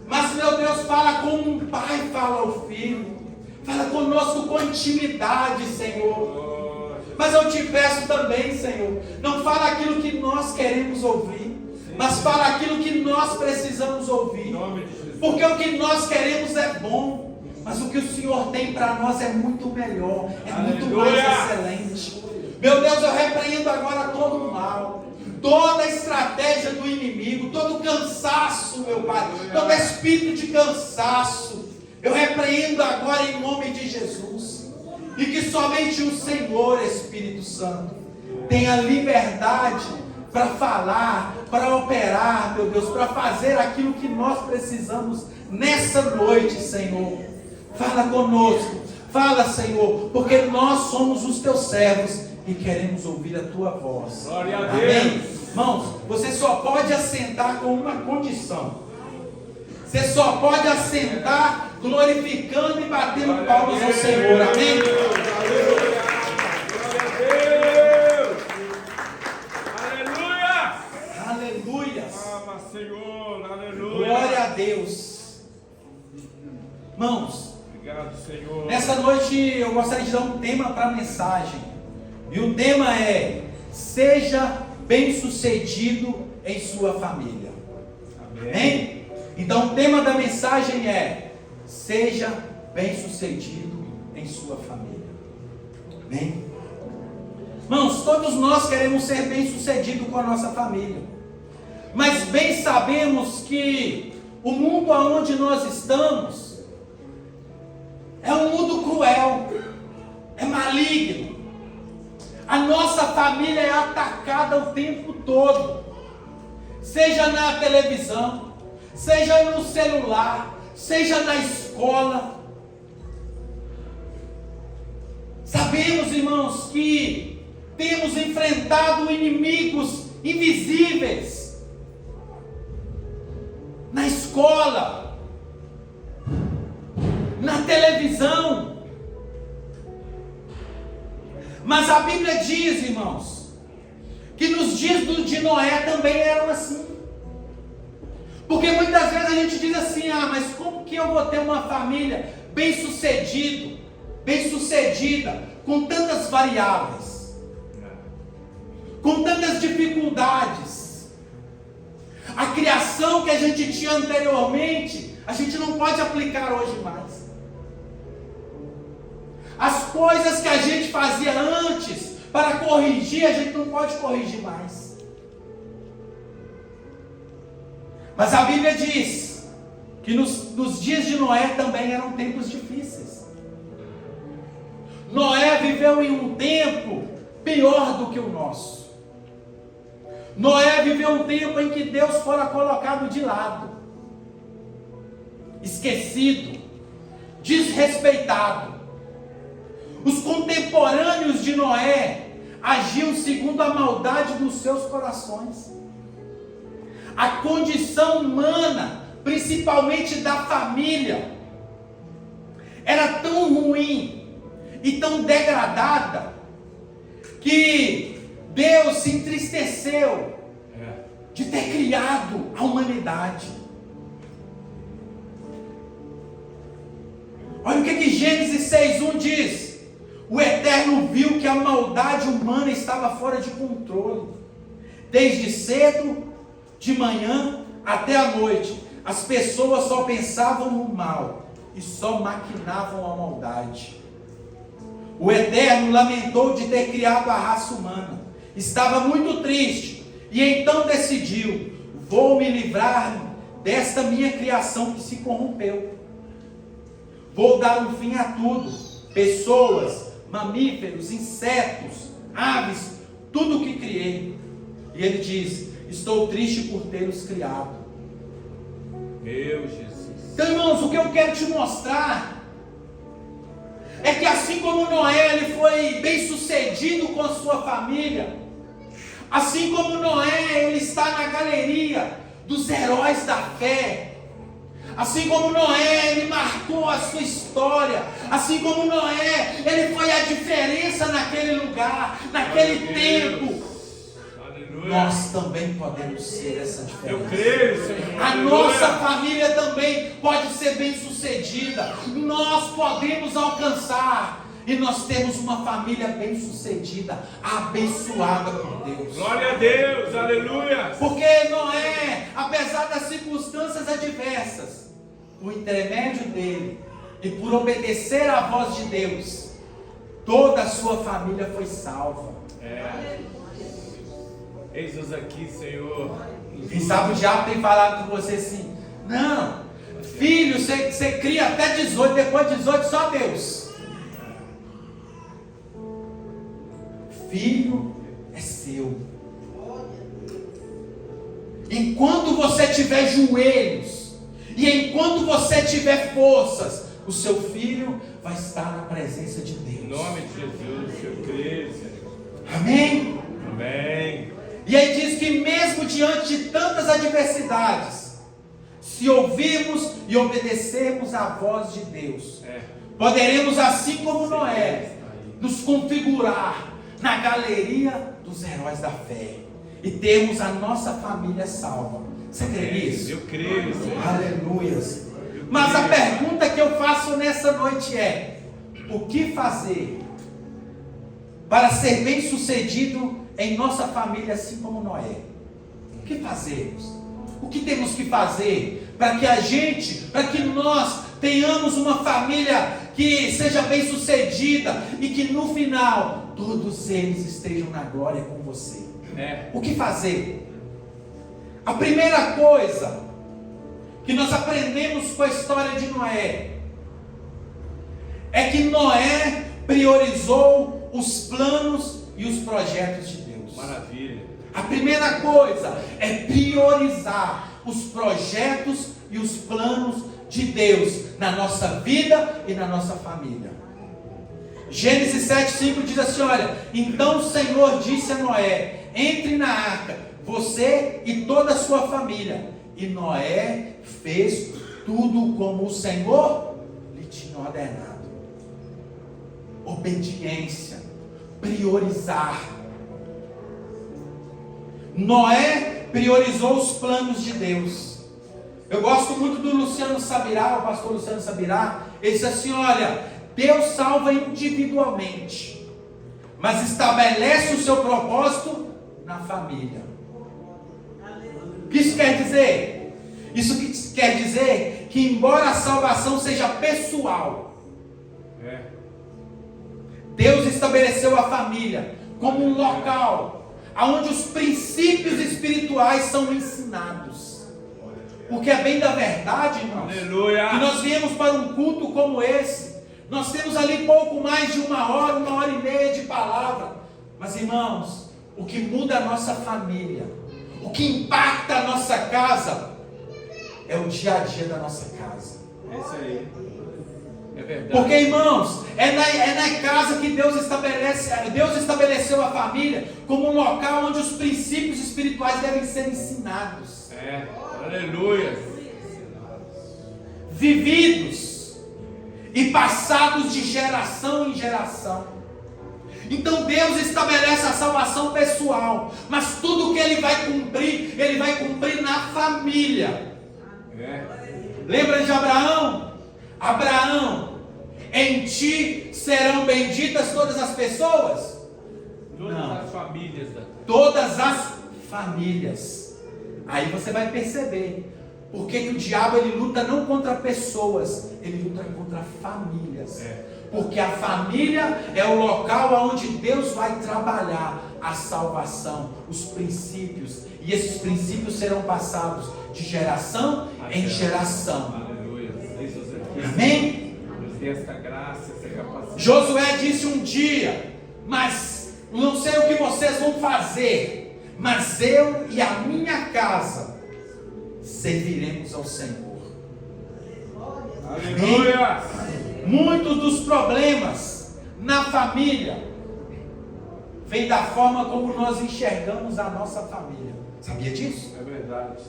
Mas, meu Deus, fala como um pai fala ao filho. Fala conosco com intimidade, Senhor. Mas eu te peço também, Senhor, não fala aquilo que nós queremos ouvir, mas fala aquilo que nós precisamos ouvir. Porque o que nós queremos é bom, mas o que o Senhor tem para nós é muito melhor, é muito mais excelente. Meu Deus, eu repreendo agora todo o mal, toda a estratégia do inimigo, todo o cansaço, meu Pai, todo espírito de cansaço, eu repreendo agora em nome de Jesus, e que somente o Senhor, Espírito Santo, tenha liberdade para falar, para operar, meu Deus, para fazer aquilo que nós precisamos nessa noite, Senhor. Fala conosco, fala, Senhor, porque nós somos os teus servos e queremos ouvir a tua voz. Glória a Deus. Amém? Irmãos, você só pode assentar com uma condição. Você só pode assentar glorificando e batendo palmas ao Senhor. Amém? Aleluia. Senhor, aleluia. Glória a Deus. Irmãos, Obrigado, Senhor. nessa noite eu gostaria de dar um tema para a mensagem. E o tema é: seja bem-sucedido em sua família. Amém? Então o tema da mensagem é: seja bem-sucedido em sua família. Amém? Irmãos, todos nós queremos ser bem-sucedidos com a nossa família. Mas bem sabemos que o mundo onde nós estamos é um mundo cruel, é maligno. A nossa família é atacada o tempo todo, seja na televisão, seja no celular, seja na escola. Sabemos, irmãos, que temos enfrentado inimigos invisíveis na escola, na televisão. Mas a Bíblia diz, irmãos, que nos dias de Noé também eram assim. Porque muitas vezes a gente diz assim: ah, mas como que eu vou ter uma família bem-sucedida, com tantas variáveis, com tantas dificuldades? A criação que a gente tinha anteriormente, a gente não pode aplicar hoje mais. As coisas que a gente fazia antes para corrigir, a gente não pode corrigir mais. Mas a Bíblia diz que nos dias de Noé também eram tempos difíceis. Noé viveu em um tempo pior do que o nosso. Noé viveu um tempo em que Deus fora colocado de lado, esquecido, desrespeitado. Os contemporâneos de Noé agiam segundo a maldade dos seus corações. A condição humana, principalmente da família, era tão ruim e tão degradada que Deus se entristeceu de ter criado a humanidade. Olha o que Gênesis 6:1 diz: o Eterno viu que a maldade humana estava fora de controle, desde cedo, de manhã até a noite. As pessoas só pensavam no mal e só maquinavam a maldade. O Eterno lamentou de ter criado a raça humana, estava muito triste, e então decidiu: vou me livrar desta minha criação que se corrompeu. Vou dar um fim a tudo: pessoas, mamíferos, insetos, aves, tudo o que criei. E ele diz: estou triste por tê-los criado. Meu Jesus. Então, irmãos, o que eu quero te mostrar é que assim como Noé ele foi bem sucedido com a sua família, assim como Noé ele está na galeria dos heróis da fé, Assim como Noé, ele marcou a sua história. Assim como Noé, ele foi a diferença naquele lugar, naquele tempo. Aleluia. Nós também podemos ser essa diferença. Eu creio, Senhor. A Aleluia. nossa família também pode ser bem sucedida. Nós podemos alcançar. E nós temos uma família bem sucedida, abençoada por Deus. Glória a Deus, aleluia. Porque Noé, apesar das circunstâncias adversas, por intermédio dele e por obedecer à voz de Deus, toda a sua família foi salva. Eis-nos aqui, Senhor. Quem sabe o diabo tem falado com você assim: não, filho, você cria até 18, depois de 18 só Deus. Filho é seu. Enquanto você tiver joelhos e enquanto você tiver forças, o seu filho vai estar na presença de Deus. Em nome de Jesus, eu creio, Senhor. Amém? Amém. E aí diz que mesmo diante de tantas adversidades, se ouvirmos e obedecermos à voz de Deus, poderemos, assim como Noé, nos configurar na galeria dos heróis da fé e termos a nossa família salva. Você crê nisso? Eu creio, Senhor. Aleluias. Mas a pergunta que eu faço nessa noite é: o que fazer para ser bem sucedido em nossa família, assim como Noé? O que fazemos? O que temos que fazer para que nós tenhamos uma família que seja bem sucedida e que no final todos eles estejam na glória com você? O que fazer? A primeira coisa que nós aprendemos com a história de Noé é que Noé priorizou os planos e os projetos de Deus. Maravilha. A primeira coisa é priorizar os projetos e os planos de Deus na nossa vida e na nossa família. Gênesis 7:5 diz assim: olha, então o Senhor disse a Noé: entre na arca, você e toda a sua família. E Noé fez tudo como o Senhor lhe tinha ordenado. Obediência, priorizar. Noé priorizou os planos de Deus. Eu gosto muito do Luciano Sabirá, o pastor Luciano Sabirá. Ele disse assim: olha, Deus salva individualmente, mas estabelece o seu propósito na família. O que isso quer dizer? Isso quer dizer que embora a salvação seja pessoal, Deus estabeleceu a família como um local onde os princípios espirituais são ensinados. Porque é bem da verdade, irmãos, Aleluia. que nós viemos para um culto como esse. Nós temos ali pouco mais de 1 hora e meia de palavra. Mas, irmãos, o que muda a nossa família, o que impacta a nossa casa, é o dia a dia da nossa casa. É isso aí. É verdade. Porque, irmãos, é na casa que Deus estabeleceu a família como um local onde os princípios espirituais devem ser ensinados. Aleluia. Vividos e passados de geração em geração. Então Deus estabelece a salvação pessoal, mas tudo que Ele vai cumprir na família. Lembra de Abraão? Abraão, em ti serão benditas todas as pessoas? Todas as famílias da terra. Todas as famílias. Aí você vai perceber porque que o diabo ele luta não contra pessoas, ele luta contra famílias. Porque a família é o local onde Deus vai trabalhar a salvação, os princípios, e esses princípios serão passados de geração em geração. Aleluia. Amém? Nos dê esta graça, essa capacidade. Josué disse um dia: mas não sei o que vocês vão fazer, mas eu e a minha casa serviremos ao Senhor. Aleluia. Muitos dos problemas na família vem da forma como nós enxergamos a nossa família. Sabia disso? É verdade.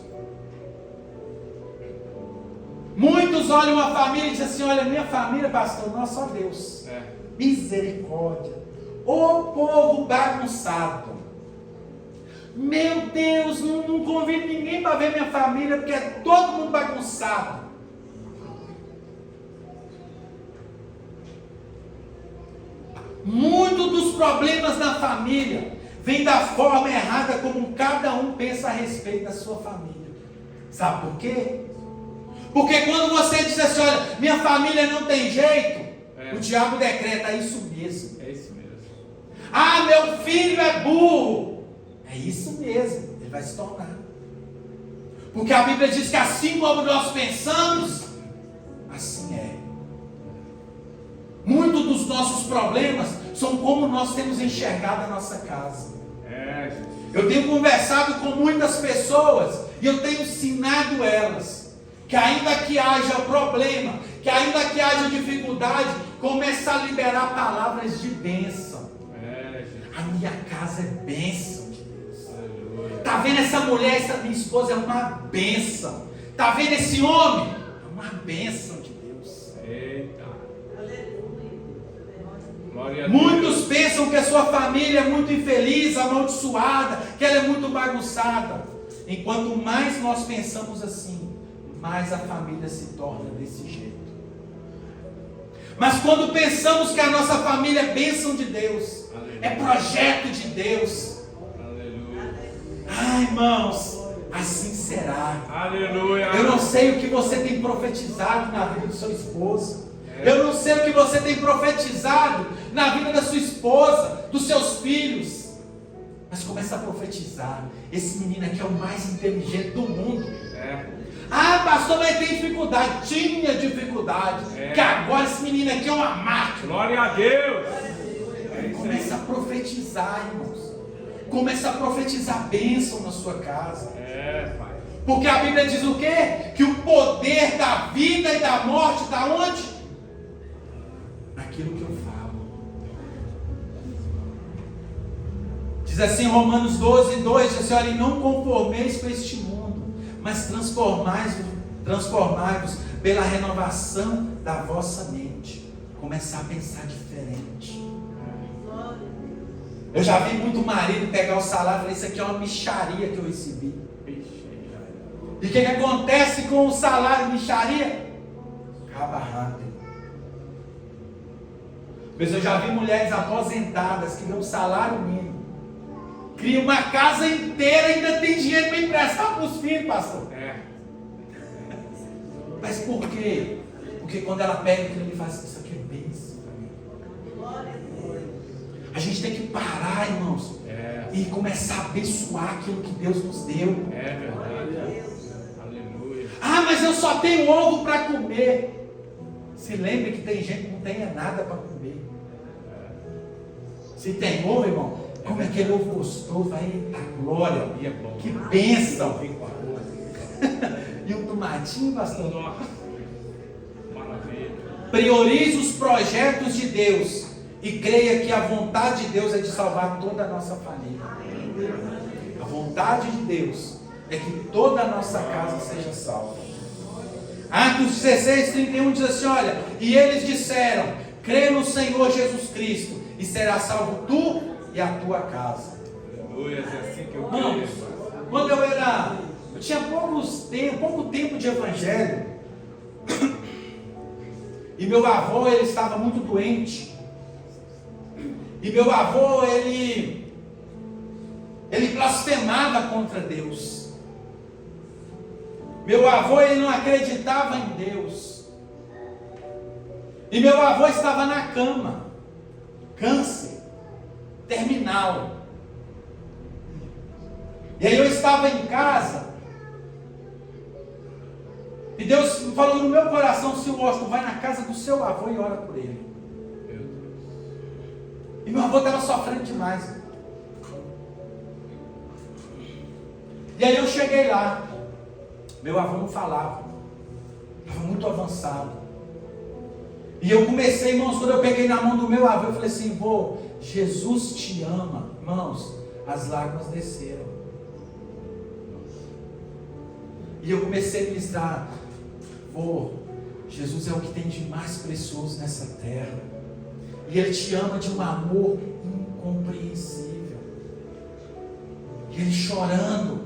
Muitos olham a família e dizem assim: olha, minha família, pastor, não, só Deus. Misericórdia. Ô povo bagunçado. Meu Deus, não convido ninguém para ver minha família, porque é todo mundo bagunçado. Muitos dos problemas na família vem da forma errada como cada um pensa a respeito da sua família. Sabe por quê? Porque quando você diz assim: olha, minha família não tem jeito, o diabo decreta: é isso mesmo. É isso mesmo. Ah, meu filho é burro. É isso mesmo, ele vai se tornar. Porque a Bíblia diz que assim como nós pensamos, assim é. Muitos dos nossos problemas são como nós temos enxergado a nossa casa. Eu tenho conversado com muitas pessoas e eu tenho ensinado elas que ainda que haja problema, que ainda que haja dificuldade, começa a liberar palavras de bênção. A minha casa é bênção de Deus. Está vendo essa mulher, essa minha esposa é uma bênção. Está vendo esse homem? É uma bênção de Deus. Eita. Muitos pensam que a sua família é muito infeliz, amaldiçoada, que ela é muito bagunçada. Enquanto mais nós pensamos assim, mais a família se torna desse jeito. Mas quando pensamos que a nossa família é bênção de Deus, é projeto de Deus, irmãos, assim será. Aleluia. Eu não sei o que você tem profetizado na vida do seu esposo. Eu não sei o que você tem profetizado na vida da sua esposa, dos seus filhos. Mas começa a profetizar: esse menino aqui é o mais inteligente do mundo. Ah, pastor, mas tem dificuldade. Tinha dificuldade. Que agora esse menino aqui é uma máquina. Glória a Deus. Começa a profetizar, irmãos. Começa a profetizar bênção na sua casa. Pai. Porque a Bíblia diz o quê? Que o poder da vida e da morte está onde? Naquilo que eu falo. Diz assim em Romanos 12:2, diz assim: olha, não conformeis com este mundo, mas transformai-vos pela renovação da vossa mente. Começar a pensar diferente. Eu já vi muito marido pegar o salário e falar: isso aqui é uma mixaria que eu recebi. E o que acontece com o salário de mixaria? Acaba rápido. Mas eu já vi mulheres aposentadas que dão salário mínimo, cria uma casa inteira e ainda tem dinheiro para emprestar para os filhos, pastor. Mas por quê? Porque quando ela pega aquilo e faz: isso aqui é bênção para mim. A gente tem que parar, irmãos, e começar a abençoar aquilo que Deus nos deu. É verdade. Aleluia. Ah, mas eu só tenho ovo para comer. Se lembre que tem gente que não tem nada para comer. Se tem ovo, irmão, como aquele ovo gostoso, vai a glória. Que bênção. E um tomatinho, pastor? Maravilha. Priorize os projetos de Deus e creia que a vontade de Deus é de salvar toda a nossa família. A vontade de Deus é que toda a nossa casa seja salva. Atos 16:31 diz assim: olha, e eles disseram: crê no Senhor Jesus Cristo e será salvo tu e a tua casa. Aleluia, é assim que eu Irmãos, quando eu tinha pouco tempo de evangelho, e meu avô, ele estava muito doente. E meu avô, ele blasfemava contra Deus. Meu avô, ele não acreditava em Deus. E meu avô estava na cama, câncer terminal. E aí eu estava em casa, e Deus falou no meu coração: Senhor Washington, vai na casa do seu avô e ora por ele. E meu avô estava sofrendo demais. E aí eu cheguei lá. Meu avô não falava. Estava muito avançado. E eu comecei, irmãos, quando eu peguei na mão do meu avô, eu falei assim: vô, Jesus te ama. Irmãos, as lágrimas desceram. E eu comecei a ministrar: Jesus é o que tem de mais precioso nessa terra. E Ele te ama de um amor incompreensível. E Ele chorando.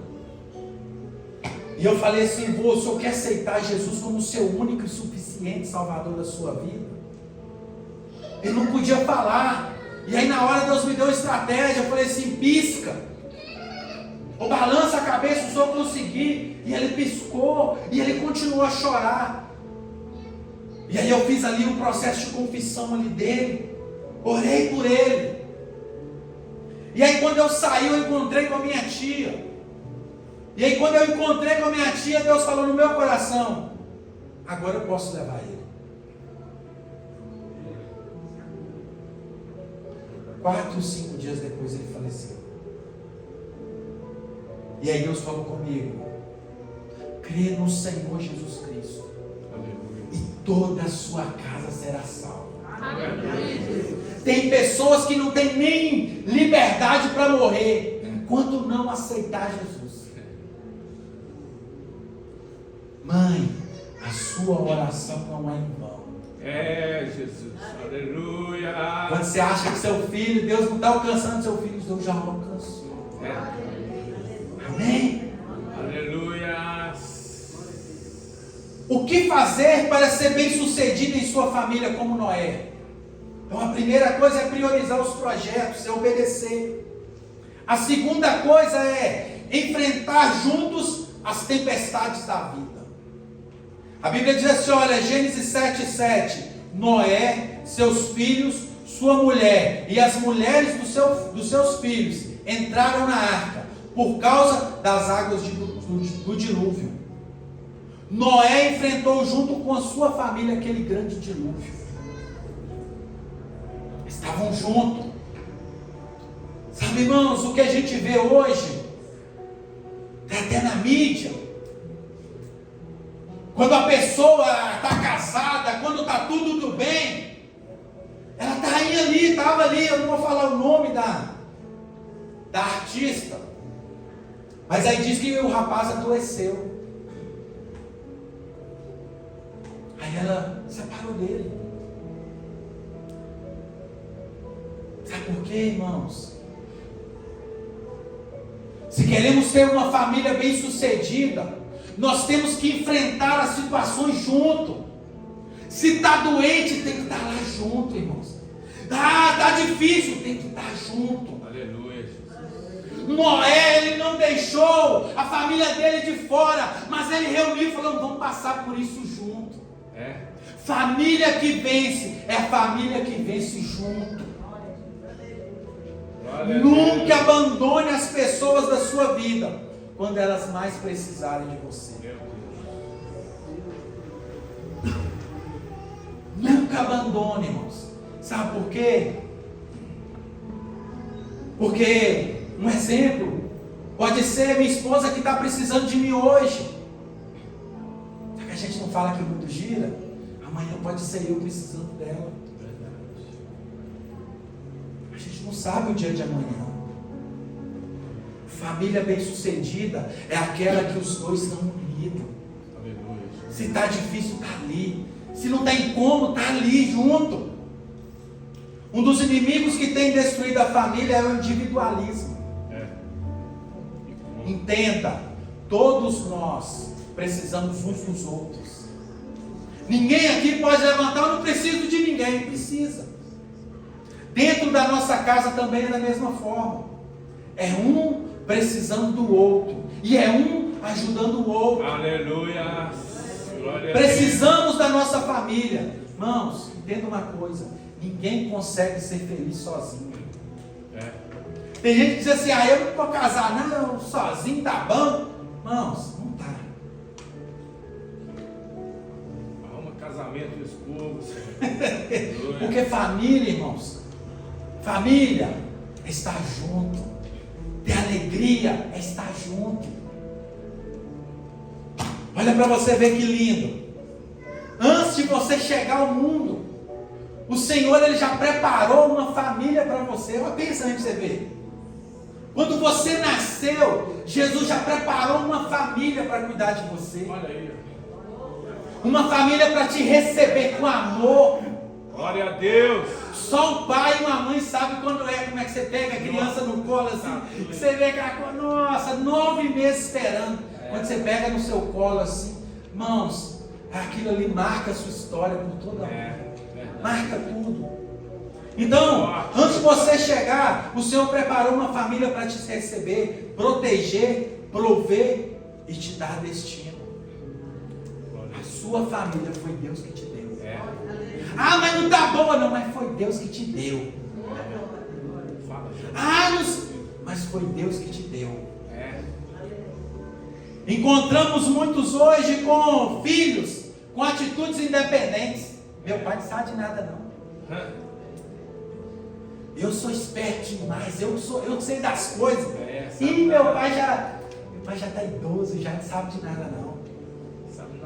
E eu falei assim: o senhor quer aceitar Jesus como o seu único e suficiente Salvador da sua vida? Ele não podia falar. E aí na hora Deus me deu uma estratégia. Eu falei assim: pisca. Ou balança a cabeça, o senhor conseguir. E ele piscou. E ele continuou a chorar. E aí eu fiz ali um processo de confissão ali dele. Orei por ele. E aí quando eu saí, eu encontrei com a minha tia. E aí quando eu encontrei com a minha tia, Deus falou no meu coração: agora eu posso levar ele. 4 ou 5 dias depois ele faleceu. E aí Deus falou comigo: crê no Senhor Jesus Cristo, e toda a sua casa será salva. Tem pessoas que não têm nem liberdade para morrer enquanto não aceitar Jesus. Mãe, a sua oração não é em vão. Jesus, aleluia. Quando você acha que seu filho, Deus não está alcançando seu filho, Deus já alcançou. Amém? Aleluia. O que fazer para ser bem sucedido em sua família como Noé? Então a primeira coisa é priorizar os projetos, é obedecer. A segunda coisa é enfrentar juntos as tempestades da vida. A Bíblia diz assim, olha, Gênesis 7:7, Noé, seus filhos, sua mulher e as mulheres dos seus filhos entraram na arca por causa das águas do dilúvio. Noé enfrentou junto com a sua família aquele grande dilúvio. Estavam juntos. Sabe, irmãos, o que a gente vê hoje, até na mídia, quando a pessoa está casada, quando está tudo bem, ela está ali, estava ali, eu não vou falar o nome da artista, mas aí diz que o rapaz adoeceu. Aí ela separou dele. Sabe por quê, irmãos? Se queremos ter uma família bem sucedida, nós temos que enfrentar as situações junto. Se está doente, tem que estar lá junto, irmãos. Está difícil, tem que estar junto. Aleluia. Noé, ele não deixou a família dele de fora, mas ele reuniu e falou: vamos passar por isso junto. Família que vence é a família que vence junto. Nunca abandone as pessoas da sua vida quando elas mais precisarem de você. Nunca abandone, irmãos. Sabe por quê? Porque, um exemplo, pode ser minha esposa que está precisando de mim hoje. Só que a gente não fala que o mundo gira. Amanhã pode ser eu precisando dela. A gente não sabe o dia de amanhã. Família bem sucedida é aquela que os dois estão unidos. Se está difícil, está ali. Se não tem como, está ali junto. Um dos inimigos que tem destruído a família é o individualismo. Entenda, todos nós precisamos uns dos outros. Ninguém aqui pode levantar: eu não preciso de ninguém. Precisa. Dentro da nossa casa também é da mesma forma. É um precisando do outro. E é um ajudando o outro. Aleluia. Precisamos da nossa família. Irmãos, entenda uma coisa: ninguém consegue ser feliz sozinho. Tem gente que diz assim: eu não estou casado, não, sozinho tá bom. Irmãos, não está. Arruma casamento e esposa. Porque família, irmãos, família é estar junto. Ter alegria é estar junto. Olha para você ver que lindo. Antes de você chegar ao mundo, o Senhor, Ele já preparou uma família para você. Olha, pensa aí para você ver. Quando você nasceu, Jesus já preparou uma família para cuidar de você. Olha aí. Uma família para te receber com amor. Glória a Deus. Só um pai e uma mãe sabem quando é, como é que você pega a criança no colo assim. Você vê aquela coisa, nossa, 9 meses esperando. Quando você pega no seu colo assim, irmãos, aquilo ali marca a sua história por toda a vida. Marca tudo. Então, antes de você chegar, o Senhor preparou uma família para te receber, proteger, prover e te dar destino. A sua família foi Deus que te deu. Ah, mas não está boa não, mas foi Deus que te deu. Ah, mas foi Deus que te deu. Encontramos muitos hoje com filhos, com atitudes independentes. Meu pai não sabe de nada não. Eu sou esperto demais, eu sei das coisas. E meu pai já está idoso e já não sabe de nada não.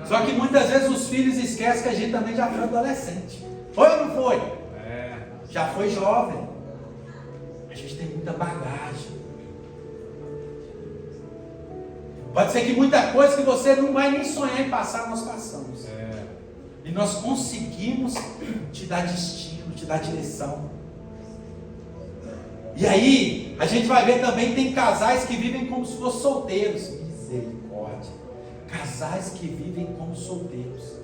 Só que muitas vezes os filhos esquecem que a gente também já foi adolescente. Foi ou não foi? Já foi jovem. A gente tem muita bagagem. Pode ser que muita coisa que você não vai nem sonhar em passar, nós passamos. E nós conseguimos te dar destino, te dar direção. E aí, a gente vai ver também, tem casais que vivem como se fossem solteiros. Misericórdia. Casais que vivem como solteiros.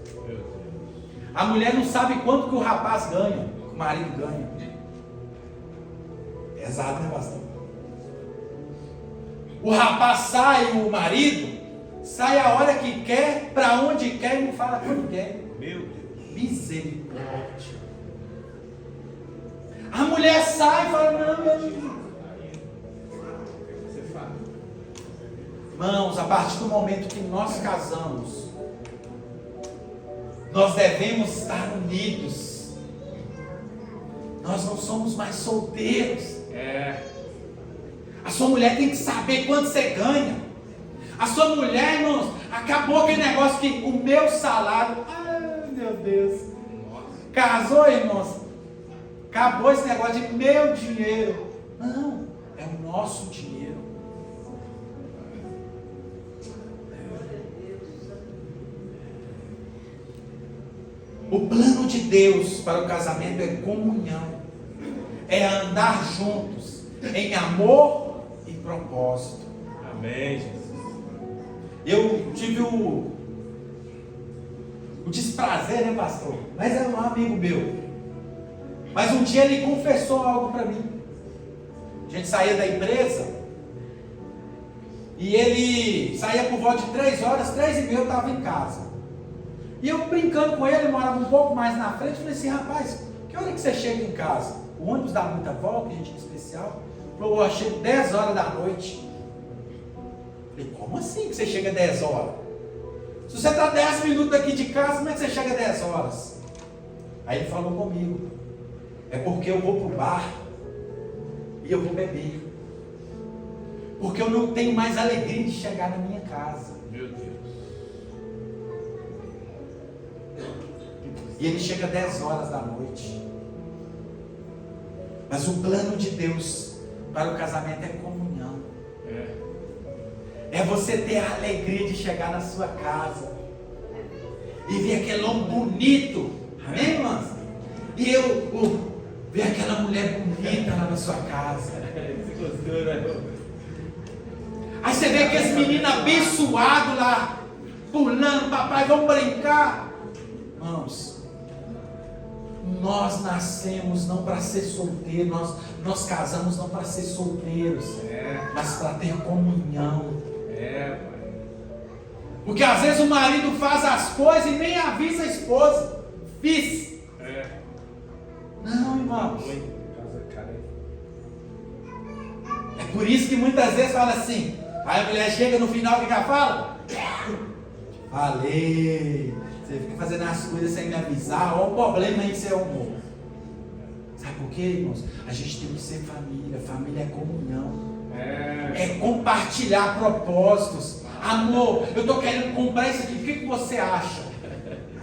A mulher não sabe quanto que o rapaz ganha, que o marido ganha. Pesado, né, pastor? O rapaz sai, o marido, sai a hora que quer, para onde quer e não fala quando quer. Meu Deus. Misericórdia. A mulher sai e fala, não, meu Deus. Irmãos, a partir do momento que nós casamos, nós devemos estar unidos. Nós não somos mais solteiros. A sua mulher tem que saber quanto você ganha. A sua mulher, irmãos, acabou aquele negócio que o meu salário, ai meu Deus, casou, irmãos, acabou esse negócio de meu dinheiro. Não, é o nosso dinheiro. O plano de Deus para o casamento é comunhão, é andar juntos em amor e propósito. Amém, Jesus. Eu tive o desprazer, né, pastor? Mas é um amigo meu. Mas um dia ele confessou algo para mim. A gente saía da empresa e ele saía por volta de 3 horas, 3h30 eu estava em casa. E eu brincando com ele, morava um pouco mais na frente, falei assim, rapaz, que hora que você chega em casa? O ônibus dá muita volta, que a gente é especial. Falou, eu chego 10 horas da noite. Falei, como assim que você chega 10 horas? Se você está 10 minutos daqui de casa, como é que você chega 10 horas? Aí ele falou comigo, é porque eu vou para o bar e eu vou beber. Porque eu não tenho mais alegria de chegar na minha casa. Meu Deus. E ele chega 10 horas da noite. Mas o plano de Deus para o casamento é comunhão. É você ter a alegria de chegar na sua casa e ver aquele homem bonito. Amém, irmãs? E eu ver aquela mulher bonita lá na sua casa. Aí você vê aqueles meninos abençoados lá, pulando, papai, vamos brincar. Irmãos, nós nascemos não para ser solteiros, nós casamos não para ser solteiros, mas para ter comunhão. Porque às vezes o marido faz as coisas e nem avisa a esposa. Fiz. Não, irmãos. É por isso que muitas vezes fala assim, aí a mulher chega no final, o que ela fala? Falei. Você fica fazendo as coisas sem me avisar. Olha o problema aí que você arrumou. Sabe por quê, irmãos? A gente tem que ser família. Família é comunhão. É compartilhar propósitos. Amor, eu estou querendo comprar isso aqui. O que você acha?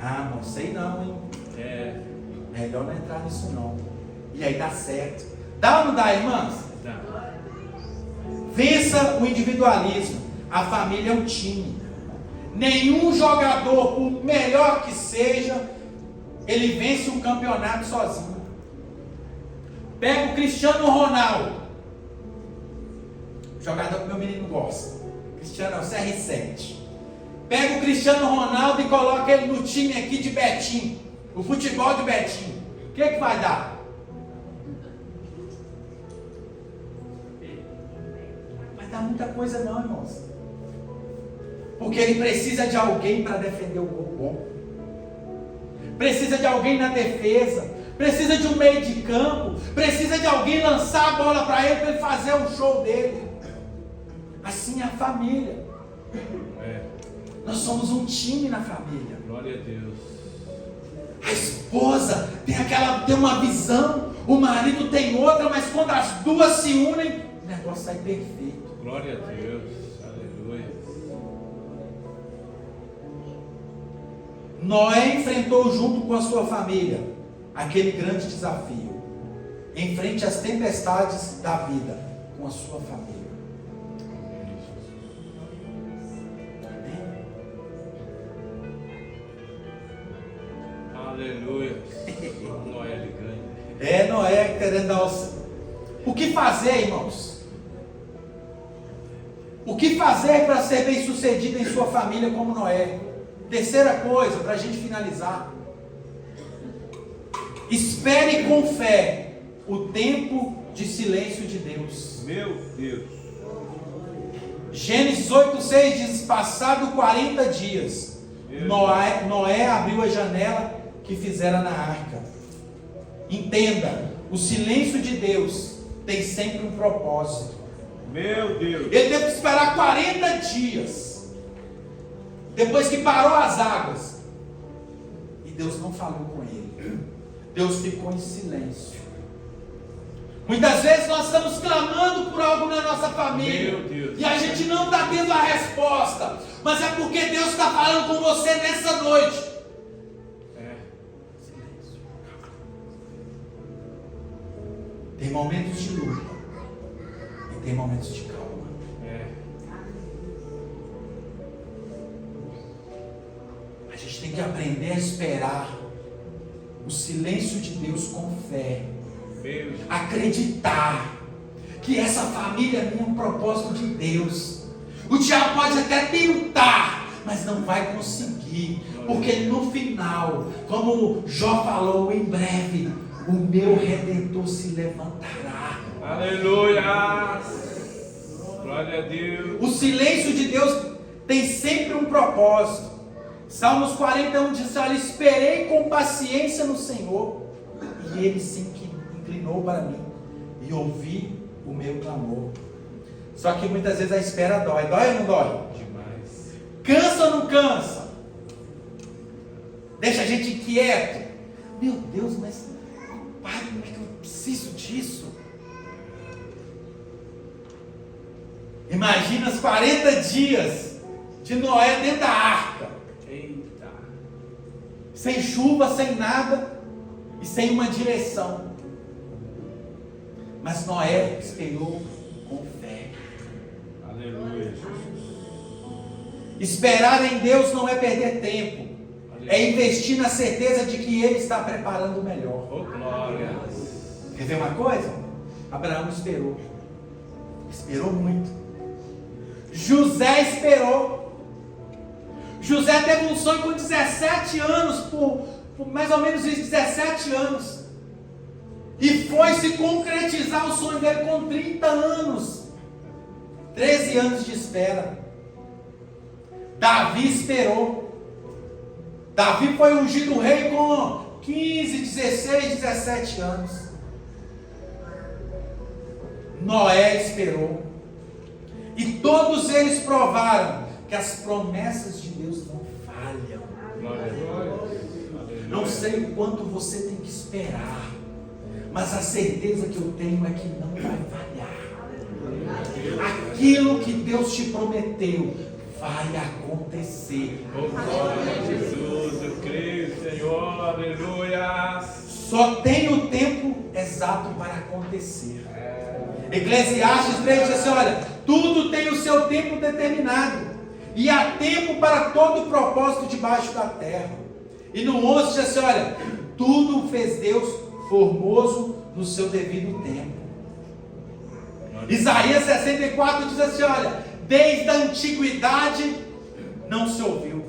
Ah, não sei não, hein? Melhor não entrar nisso não. E aí dá certo. Dá ou não dá, irmãs? Dá. Vença o individualismo. A família é um time. Nenhum jogador, por melhor que seja, ele vence um campeonato sozinho. Pega o Cristiano Ronaldo, jogador que meu menino gosta. Cristiano é o CR7. Pega o Cristiano Ronaldo e coloca ele no time aqui de Betim, o futebol de Betim. O que vai dar? Vai dar muita coisa não, irmãos. Porque ele precisa de alguém para defender o gol bom. Precisa de alguém na defesa. Precisa de um meio de campo. Precisa de alguém lançar a bola para ele fazer o show dele. Assim é a família. Nós somos um time na família. Glória a Deus. A esposa tem uma visão, o marido tem outra, mas quando as duas se unem, o negócio sai perfeito. Glória a Deus. Aleluia. Noé enfrentou junto com a sua família aquele grande desafio. Enfrente as tempestades da vida com a sua família. Aleluia. Noé ligando. Noé querendo dar o que fazer, irmãos? O que fazer para ser bem sucedido em sua família como Noé? Terceira coisa, para a gente finalizar. Espere com fé o tempo de silêncio de Deus. Meu Deus. Gênesis 8,6 diz: passado 40 dias, Noé abriu a janela que fizera na arca. Entenda, o silêncio de Deus tem sempre um propósito. Meu Deus. Ele teve que esperar 40 dias. Depois que parou as águas. E Deus não falou com ele. Deus ficou em silêncio. Muitas vezes nós estamos clamando por algo na nossa família. Meu Deus. E a gente não está tendo a resposta. Mas é porque Deus está falando com você nessa noite. Silêncio. Tem momentos de luta. E tem momentos de calma. A gente tem que aprender a esperar o silêncio de Deus com fé. Acreditar que essa família tem um propósito de Deus. O diabo pode até tentar, mas não vai conseguir, porque no final, como Jó falou, em breve o meu Redentor se levantará. Aleluia. Glória a Deus. O silêncio de Deus tem sempre um propósito. Salmos 41 diz: olha, esperei com paciência no Senhor, e Ele se inclinou para mim, e ouvi o meu clamor. Só que muitas vezes a espera dói. Dói ou não dói? Demais. Cansa ou não cansa? Deixa a gente inquieto. Meu Deus, mas pai, como é que eu preciso disso? Imagina os 40 dias de Noé dentro da arca. Eita. Sem chuva, sem nada e sem uma direção. Mas Noé esperou com fé. Aleluia. Esperar em Deus não é perder tempo. É investir na certeza de que Ele está preparando o melhor. Oh, glória. Quer ver uma coisa? Abraão esperou. Esperou muito. José esperou. José teve um sonho com 17 anos, por mais ou menos 17 anos. E foi se concretizar o sonho dele com 30 anos. 13 anos de espera. Davi esperou. Davi foi ungido rei com 15, 16, 17 anos. Noé esperou. E todos eles provaram que as promessas de Deus não falham. Glória a Deus. Não sei o quanto você tem que esperar, mas a certeza que eu tenho é que não vai falhar. Aquilo que Deus te prometeu vai acontecer. Oh, glória a Jesus, eu creio, Senhor, aleluia. Só tem o tempo exato para acontecer. Eclesiastes 3 diz assim: olha, tudo tem o seu tempo determinado, e há tempo para todo o propósito debaixo da terra. E no 11 diz assim, olha, tudo fez Deus formoso no seu devido tempo. Isaías 64 diz assim, olha, desde a antiguidade não se ouviu,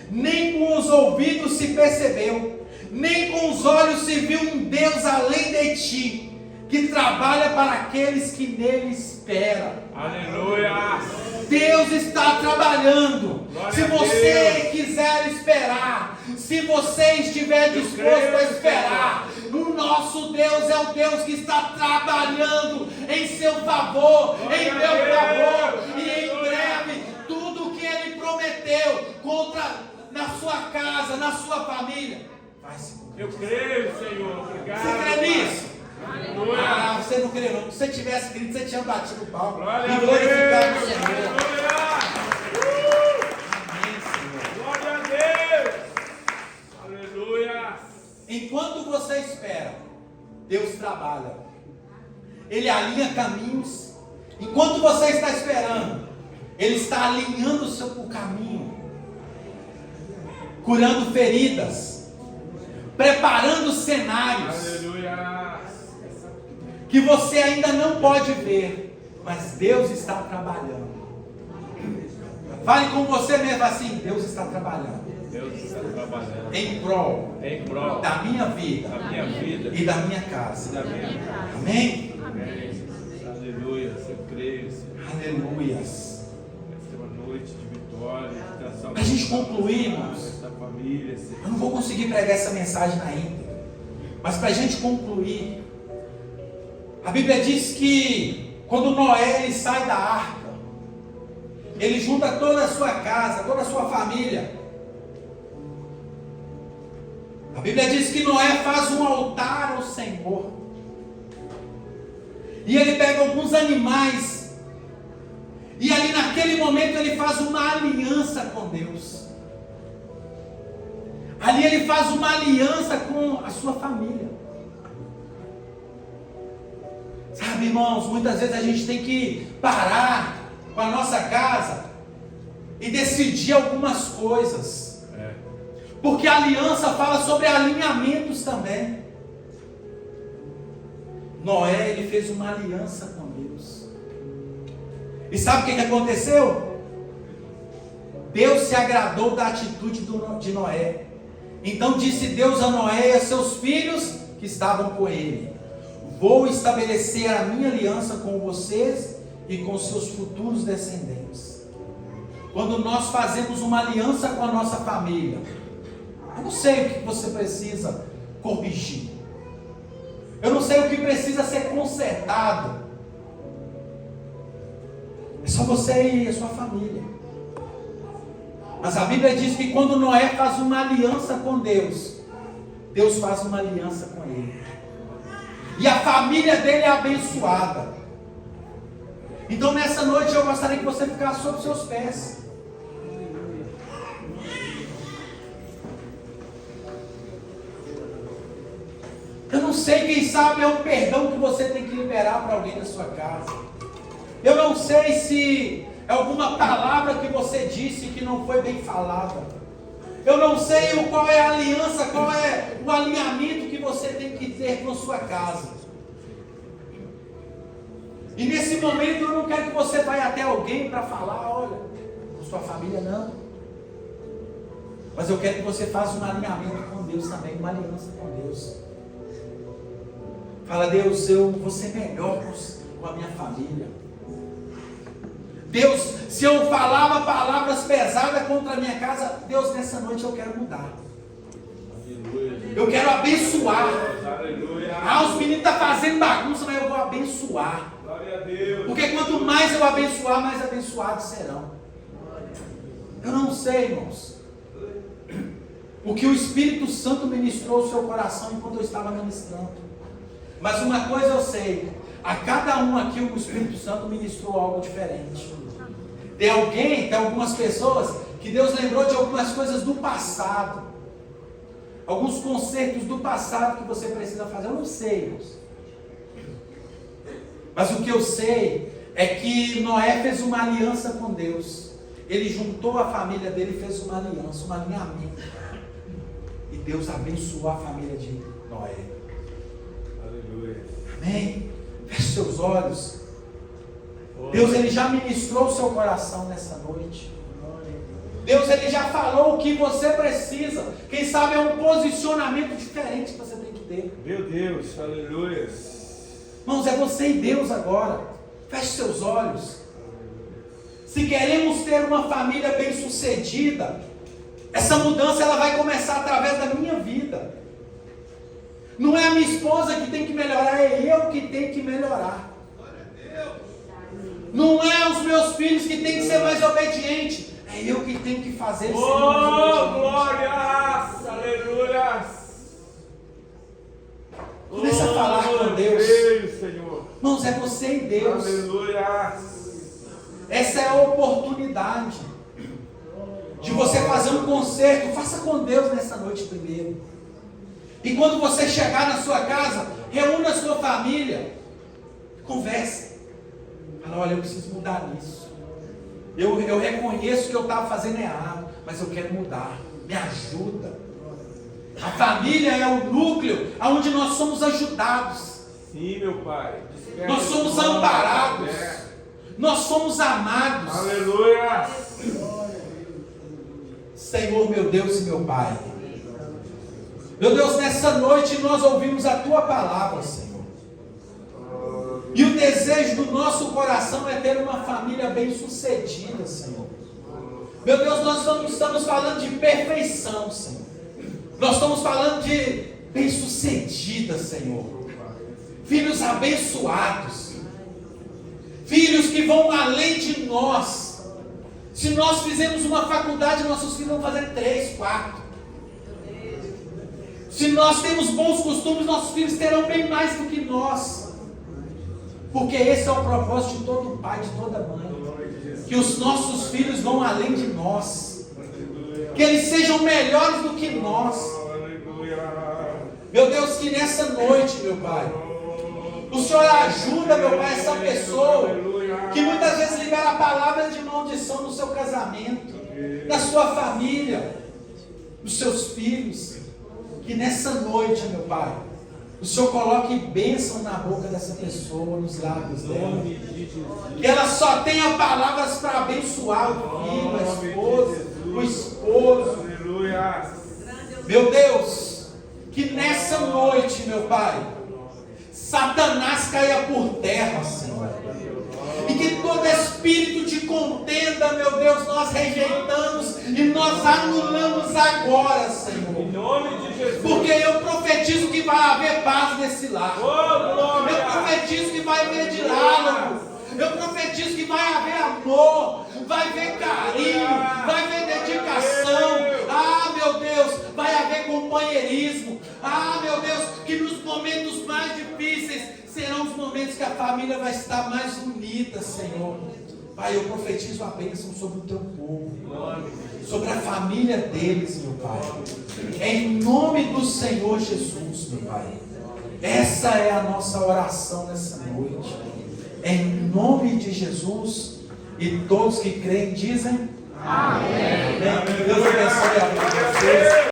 nem com os ouvidos se percebeu, nem com os olhos se viu um Deus além de ti, que trabalha para aqueles que nele esperam. Aleluia! Deus está trabalhando. Glória se você quiser esperar, se você estiver disposto a esperar, o nosso Deus é o Deus que está trabalhando em seu favor, em meu favor, e em breve tudo que Ele prometeu na sua casa, na sua família, vai se cumprir. Eu creio, Senhor. Obrigado. Você crê nisso? Aleluia. Ah, você não crê não. Se você tivesse crido, você tinha batido o pau Glória e a glorificado o Deus. Senhor. Aleluia. Amém, Senhor. Glória a Deus. Aleluia. Enquanto você espera, Deus trabalha. Ele alinha caminhos. Enquanto você está esperando, Ele está alinhando o caminho, curando feridas, preparando cenários. Aleluia. Que você ainda não pode ver, mas Deus está trabalhando. Fale com você mesmo assim, Deus está trabalhando. Deus está trabalhando Em prol em prol da minha vida da minha vida e da minha casa. e da minha casa. Amém? Amém. Aleluia. Eu creio, Senhor. Aleluias. Esta é uma noite de vitória, de transformação. Para a gente concluir, irmãos, Esta família, Senhor. eu não vou conseguir pregar essa mensagem na íntegra, mas para a gente concluir, a Bíblia diz que quando Noé ele sai da arca, ele junta toda a sua casa, toda a sua família. A Bíblia diz que Noé faz um altar ao Senhor, e ele pega alguns animais, e ali naquele momento ele faz uma aliança com Deus. Ali ele faz uma aliança com a sua família. Sabe, irmãos, muitas vezes a gente tem que parar com a nossa casa e decidir algumas coisas. Porque a aliança fala sobre alinhamentos também. Noé, ele fez uma aliança com Deus. E sabe o que aconteceu? Deus se agradou da atitude de Noé. Então disse Deus a Noé e a seus filhos que estavam com ele: vou estabelecer a minha aliança com vocês e com seus futuros descendentes. Quando nós fazemos uma aliança com a nossa família, eu não sei o que você precisa corrigir, eu não sei o que precisa ser consertado. É só você e a sua família. Mas a Bíblia diz que quando Noé faz uma aliança com Deus, Deus faz uma aliança com ele. E a família dele é abençoada. Então nessa noite eu gostaria que você ficasse sobre seus pés. Eu não sei, quem sabe é um perdão que você tem que liberar para alguém da sua casa. Eu não sei se é alguma palavra que você disse que não foi bem falada. Eu não sei qual é a aliança, qual é o alinhamento que você tem que ter com a sua casa. E nesse momento eu não quero que você vá até alguém para falar, olha, com sua família não. Mas eu quero que você faça um alinhamento com Deus também, uma aliança com Deus. Fala: Deus, eu vou ser melhor com a minha família. Deus, se eu falava palavras pesadas contra a minha casa, Deus, nessa noite eu quero mudar. Eu quero abençoar. Ah, os meninos estão fazendo bagunça, mas eu vou abençoar. Porque quanto mais eu abençoar, mais abençoados serão. Eu não sei, irmãos, o que o Espírito Santo ministrou ao seu coração enquanto eu estava ministrando. Mas uma coisa eu sei: a cada um aqui o Espírito Santo ministrou algo diferente. Tem algumas pessoas que Deus lembrou de algumas coisas do passado, alguns concertos do passado que você precisa fazer. Eu não sei, irmãos. Mas o que eu sei é que Noé fez uma aliança com Deus. Ele juntou a família dele e fez uma aliança, um alinhamento. E Deus abençoou a família de Noé. Aleluia. Amém? Feche seus olhos. Deus, Ele já ministrou o seu coração nessa noite. Deus, Ele já falou o que você precisa. Quem sabe é um posicionamento diferente que você tem que ter. Meu Deus, aleluia. Irmãos, é você e Deus agora. Feche seus olhos. Se queremos ter uma família bem sucedida, essa mudança ela vai começar através da minha vida. Não é a minha esposa que tem que melhorar, é eu que tenho que melhorar. Não é os meus filhos que têm que ser mais obedientes, é eu que tenho que fazer eles serem mais obedientes. Glórias, aleluia. Comece a falar com Deus. Senhor. Irmãos, é você e Deus. Aleluia. Essa é a oportunidade de você fazer um concerto. Faça com Deus nessa noite primeiro. E quando você chegar na sua casa, reúna a sua família, converse. Fala, olha, eu preciso mudar nisso. Eu reconheço que eu estava fazendo errado, mas eu quero mudar. Me ajuda. A família é o núcleo onde nós somos ajudados. Sim, meu Pai. Nós somos amparados. Nós somos amados. Aleluia. Senhor, meu Deus e meu Pai. Meu Deus, nessa noite nós ouvimos a Tua palavra, Senhor. E o desejo do nosso coração é ter uma família bem sucedida, Senhor. Meu Deus, nós não estamos falando de perfeição, Senhor. Nós estamos falando de bem sucedida, Senhor. Filhos abençoados. Filhos que vão além de nós. Se nós fizermos uma faculdade, nossos filhos vão fazer 3, 4. Se nós temos bons costumes, nossos filhos terão bem mais do que nós. Porque esse é o propósito de todo pai, de toda mãe. Que os nossos filhos vão além de nós. Que eles sejam melhores do que nós. Meu Deus, que nessa noite, meu Pai, o Senhor ajuda, meu Pai, essa pessoa que muitas vezes libera palavras de maldição no seu casamento, na sua família, nos seus filhos. Que nessa noite, meu Pai, o Senhor coloque bênção na boca dessa pessoa, nos lábios dela. Que ela só tenha palavras para abençoar o filho, a esposa, o esposo. Meu Deus, que nessa noite, meu Pai, Satanás caia por terra, Senhor. E que todo espírito de contenda, meu Deus, nós rejeitamos e nós anulamos agora, Senhor. Em nome de Jesus. Porque eu profetizo que vai haver paz nesse lar. Eu profetizo que vai haver diálogo. Eu profetizo que vai haver amor, vai haver carinho, vai haver dedicação. Ah, meu Deus, vai haver companheirismo. Ah, meu Deus, que nos momentos mais difíceis serão os momentos que a família vai estar mais unida, Senhor. Pai, eu profetizo a bênção sobre o teu povo, sobre a família deles, meu Pai. Em nome do Senhor Jesus, meu Pai. Essa é a nossa oração nessa noite. Em nome de Jesus. E todos que creem dizem amém. Deus abençoe a vocês.